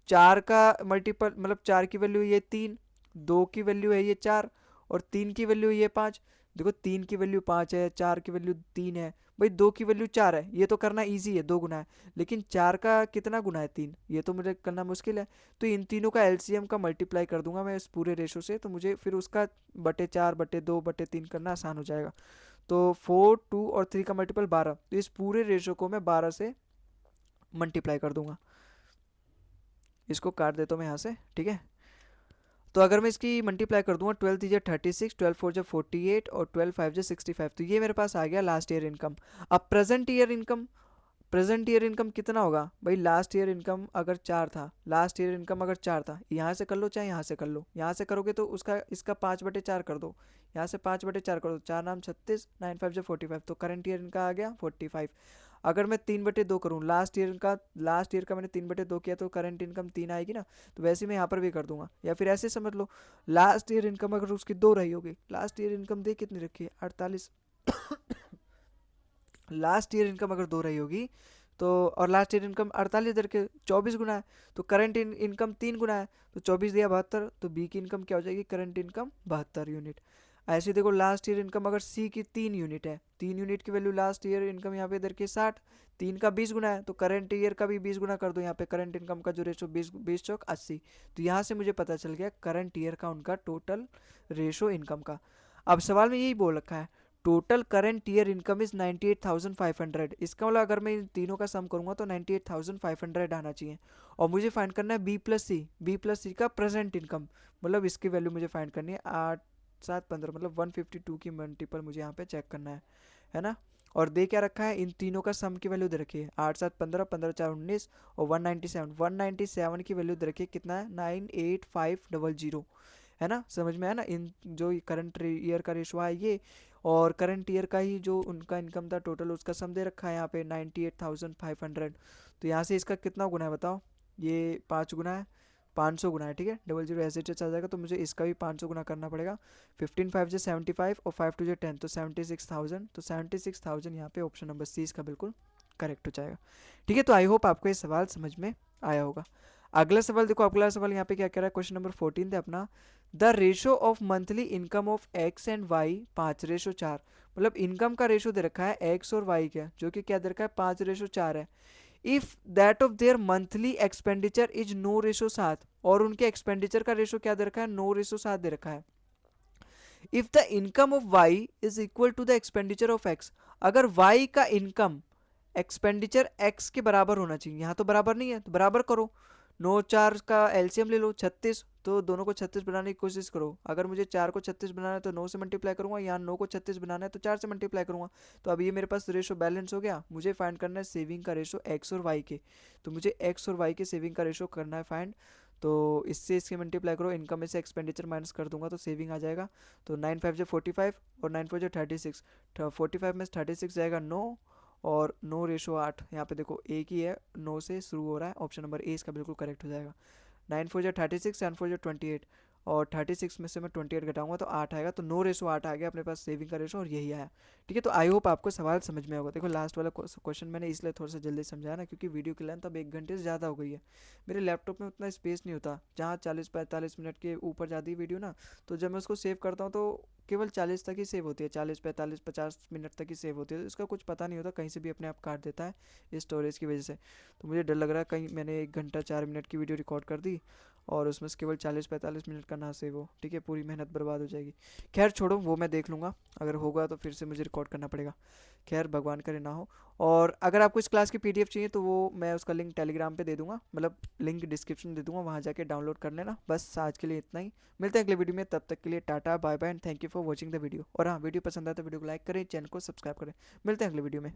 4 का मल्टीपल, मतलब 4 की वैल्यू ये 3, 2 की वैल्यू है ये 4, और 3 की वैल्यू ये 5। देखो 3 की वैल्यू 5 है, 4 की वैल्यू 3 है, भाई 2 की वैल्यू 4 है, ये तो करना इजी है, 2 गुना है। लेकिन 4 का कितना गुना है, 3, ये तो मुझे करना मुश्किल है। तो इन तीनों का एलसीएम का मल्टीप्लाई कर दूंगा मैं इस पूरे रेशो से, तो मुझे फिर उसका /4/2/3 करना आसान हो जाएगा। तो 4, 2 और 3 का मल्टीपल 12, तो इस पूरे रेशो को मैं 12 से मल्टीप्लाई कर दूंगा। इसको काट देता हूँ मैं यहाँ से, ठीक है। तो अगर मैं इसकी मल्टीप्लाई कर दूंगा, 12×3 = 36, 12×4 = 48, और 12×5 = 65, तो ये मेरे पास आ गया लास्ट ईयर इनकम। अब प्रेजेंट ईयर इनकम कितना होगा भाई, लास्ट ईयर इनकम अगर 4 था, लास्ट ईयर इनकम अगर 4 था, यहाँ से कर लो चाहे यहाँ से कर लो, यहाँ से करोगे तो उसका इसका 5/4 कर दो, यहाँ से 5/4 कर दो, 4×9 = 36, 9×5 = 45, तो करंट ईयर इनका आ गया 45। अगर मैं 3/2 करूँ, लास्ट ईयर का मैंने 3/2 किया तो करंट इनकम 3 आएगी ना, तो वैसे मैं यहाँ पर भी कर दूंगा। या फिर ऐसे समझ लो, लास्ट ईयर इनकम अगर उसकी 2 रही होगी, लास्ट ईयर इनकम दे कितनी रखी है, 48। लास्ट ईयर इनकम अगर 2 रही होगी तो, और लास्ट ईयर इनकम 48 दर के 24 गुना है, तो करंट इनकम 3 गुना है, तो 24 दिया 72, तो बी की इनकम क्या हो जाएगी, करंट इनकम 72 यूनिट। ऐसे देखो लास्ट ईयर इनकम अगर सी की 3 यूनिट है, 3 यूनिट की वैल्यू लास्ट ईयर इनकम यहाँ पे दर के 60, 3 का 20 गुना है, तो करंट ईयर का भी 20 गुना कर दो, यहाँ पे करंट इनकम का जो रेशो 20 20 × 80। तो यहाँ से मुझे पता चल गया करंट ईयर का उनका टोटल रेशो इनकम का। अब सवाल में यही बोल रखा है, total current year income is 98,500। इसका मतलब अगर मैं इन तीनों का सम करूंगा तो 98,500 आना चाहिए। और मुझे फाइंड करना है बी प्लस सी का प्रेजेंट इनकम, मतलब इसकी वैल्यू मुझे फाइंड करनी है, 8 7 15, मतलब 152 की मल्टीपल मुझे यहाँ पे चेक करना है ना। और दे क्या रखा है, इन तीनों का सम की वैल्यू दे रखी है 8 7 15, 15 4 19, और 197 की वैल्यू दे रखी है, कितना है 98500, है ना, समझ में आया ना। इन जो करंट ईयर का रेशो है ये, और करंट ईयर का ही जो उनका इनकम था टोटल, उसका सम दे रखा है यहाँ पे 98,500। तो यहाँ से इसका कितना गुना है बताओ, ये 5 गुना है, 500 गुना है, ठीक है, 00 ऐसे चल जाएगा, तो मुझे इसका भी 500 गुना करना पड़ेगा। 15 5 = 75, और 5 2 = 10, तो 76,000, तो 76,000 यहाँ पे ऑप्शन नंबर सी इसका बिल्कुल करेक्ट हो जाएगा, ठीक है। तो आई होप आपको ये सवाल समझ में आया होगा। अगला सवाल देखो, अगला सवाल यहाँ पे क्या कह रहा है, क्वेश्चन नंबर 14 थे अपना, the ratio of monthly income of X and Y 5:4, मतलब इनकम का रेशो दे रखा है एक्स और वाई का, जो कि क्या दे रखा है 5:4 है। If that of their monthly expenditure is 9:7, और उनके एक्सपेंडिचर का रेशो क्या दे रखा है 9:7 दे रखा है। If the income of Y is equal to the expenditure of X, अगर वाई का इनकम एक्सपेंडिचर एक्स के बराबर होना चाहिए, यहाँ तो बराबर नहीं है तो बराबर करो, 9 4 का एलसीएम ले लो 36, तो दोनों को 36 बनाने की कोशिश करो। अगर मुझे 4 को 36 बनाना है तो 9 से मल्टीप्लाई करूंगा, यहाँ 9 को 36 बनाना है तो 4 से मल्टीप्लाई करूंगा। तो अब ये मेरे पास रेशो बैलेंस हो गया। मुझे फाइंड करना है सेविंग का रेशो एक्स और वाई के, तो मुझे एक्स और वाई के सेविंग का रेशो करना है फाइंड। तो इससे इसके मल्टीप्लाई करो, इनकम में से एक्सपेंडिचर माइनस कर दूंगा तो सेविंग आ जाएगा। तो 9 5 जो 45 और 9 4 जो 36, 45 में 36 जाएगा 9, और 9:8। यहाँ पे देखो एक ही है, 9 से शुरू हो रहा है, ऑप्शन नंबर ए इसका बिल्कुल करेक्ट हो जाएगा। 9 4 जो 36, 9 4 जो 28, और 36 में से मैं 28 घटाऊंगा तो 8 आएगा। तो 9:8 आ गया अपने पास सेविंग का रेशो, और यही आया। ठीक है, तो आई होप आपको सवाल समझ में होगा। देखो लास्ट वाला क्वेश्चन मैंने इसलिए थोड़ा सा जल्दी समझाया ना, क्योंकि वीडियो की लेंथ अब 1 घंटे से ज़्यादा हो गई है। मेरे लैपटॉप में उतना स्पेस नहीं होता, जहाँ 40-45 मिनट के ऊपर जाती है वीडियो ना, तो जब मैं उसको सेव करता हूँ तो केवल 40 तक ही सेव होती है, 40 45 50 मिनट तक ही सेव होती है। तो इसका कुछ पता नहीं होता, कहीं से भी अपने आप काट देता है इस स्टोरेज की वजह से। तो मुझे डर लग रहा है कहीं मैंने 1 घंटा 4 मिनट की वीडियो रिकॉर्ड कर दी और उसमें से केवल 40-45 मिनट का ना सेव हो। ठीक है, पूरी मेहनत बर्बाद हो जाएगी। खैर छोड़ो, वो मैं देख लूँगा, अगर होगा तो फिर से मुझे रिकॉर्ड करना पड़ेगा। खैर भगवान करे ना हो। और अगर आपको इस क्लास की पीडीएफ चाहिए तो वो मैं उसका लिंक टेलीग्राम पे दे दूंगा, मतलब लिंक डिस्क्रिप्शन दे दूंगा, वहाँ जाके डाउनलोड कर लेना। बस आज के लिए इतना ही, मिलते हैं अगले वीडियो में, तब तक के लिए tata bye bye and thank you for watching the video. और हाँ, वीडियो पसंद आए तो वीडियो को लाइक करें, चैनल को सब्सक्राइब करें। मिलते हैं अगले वीडियो में।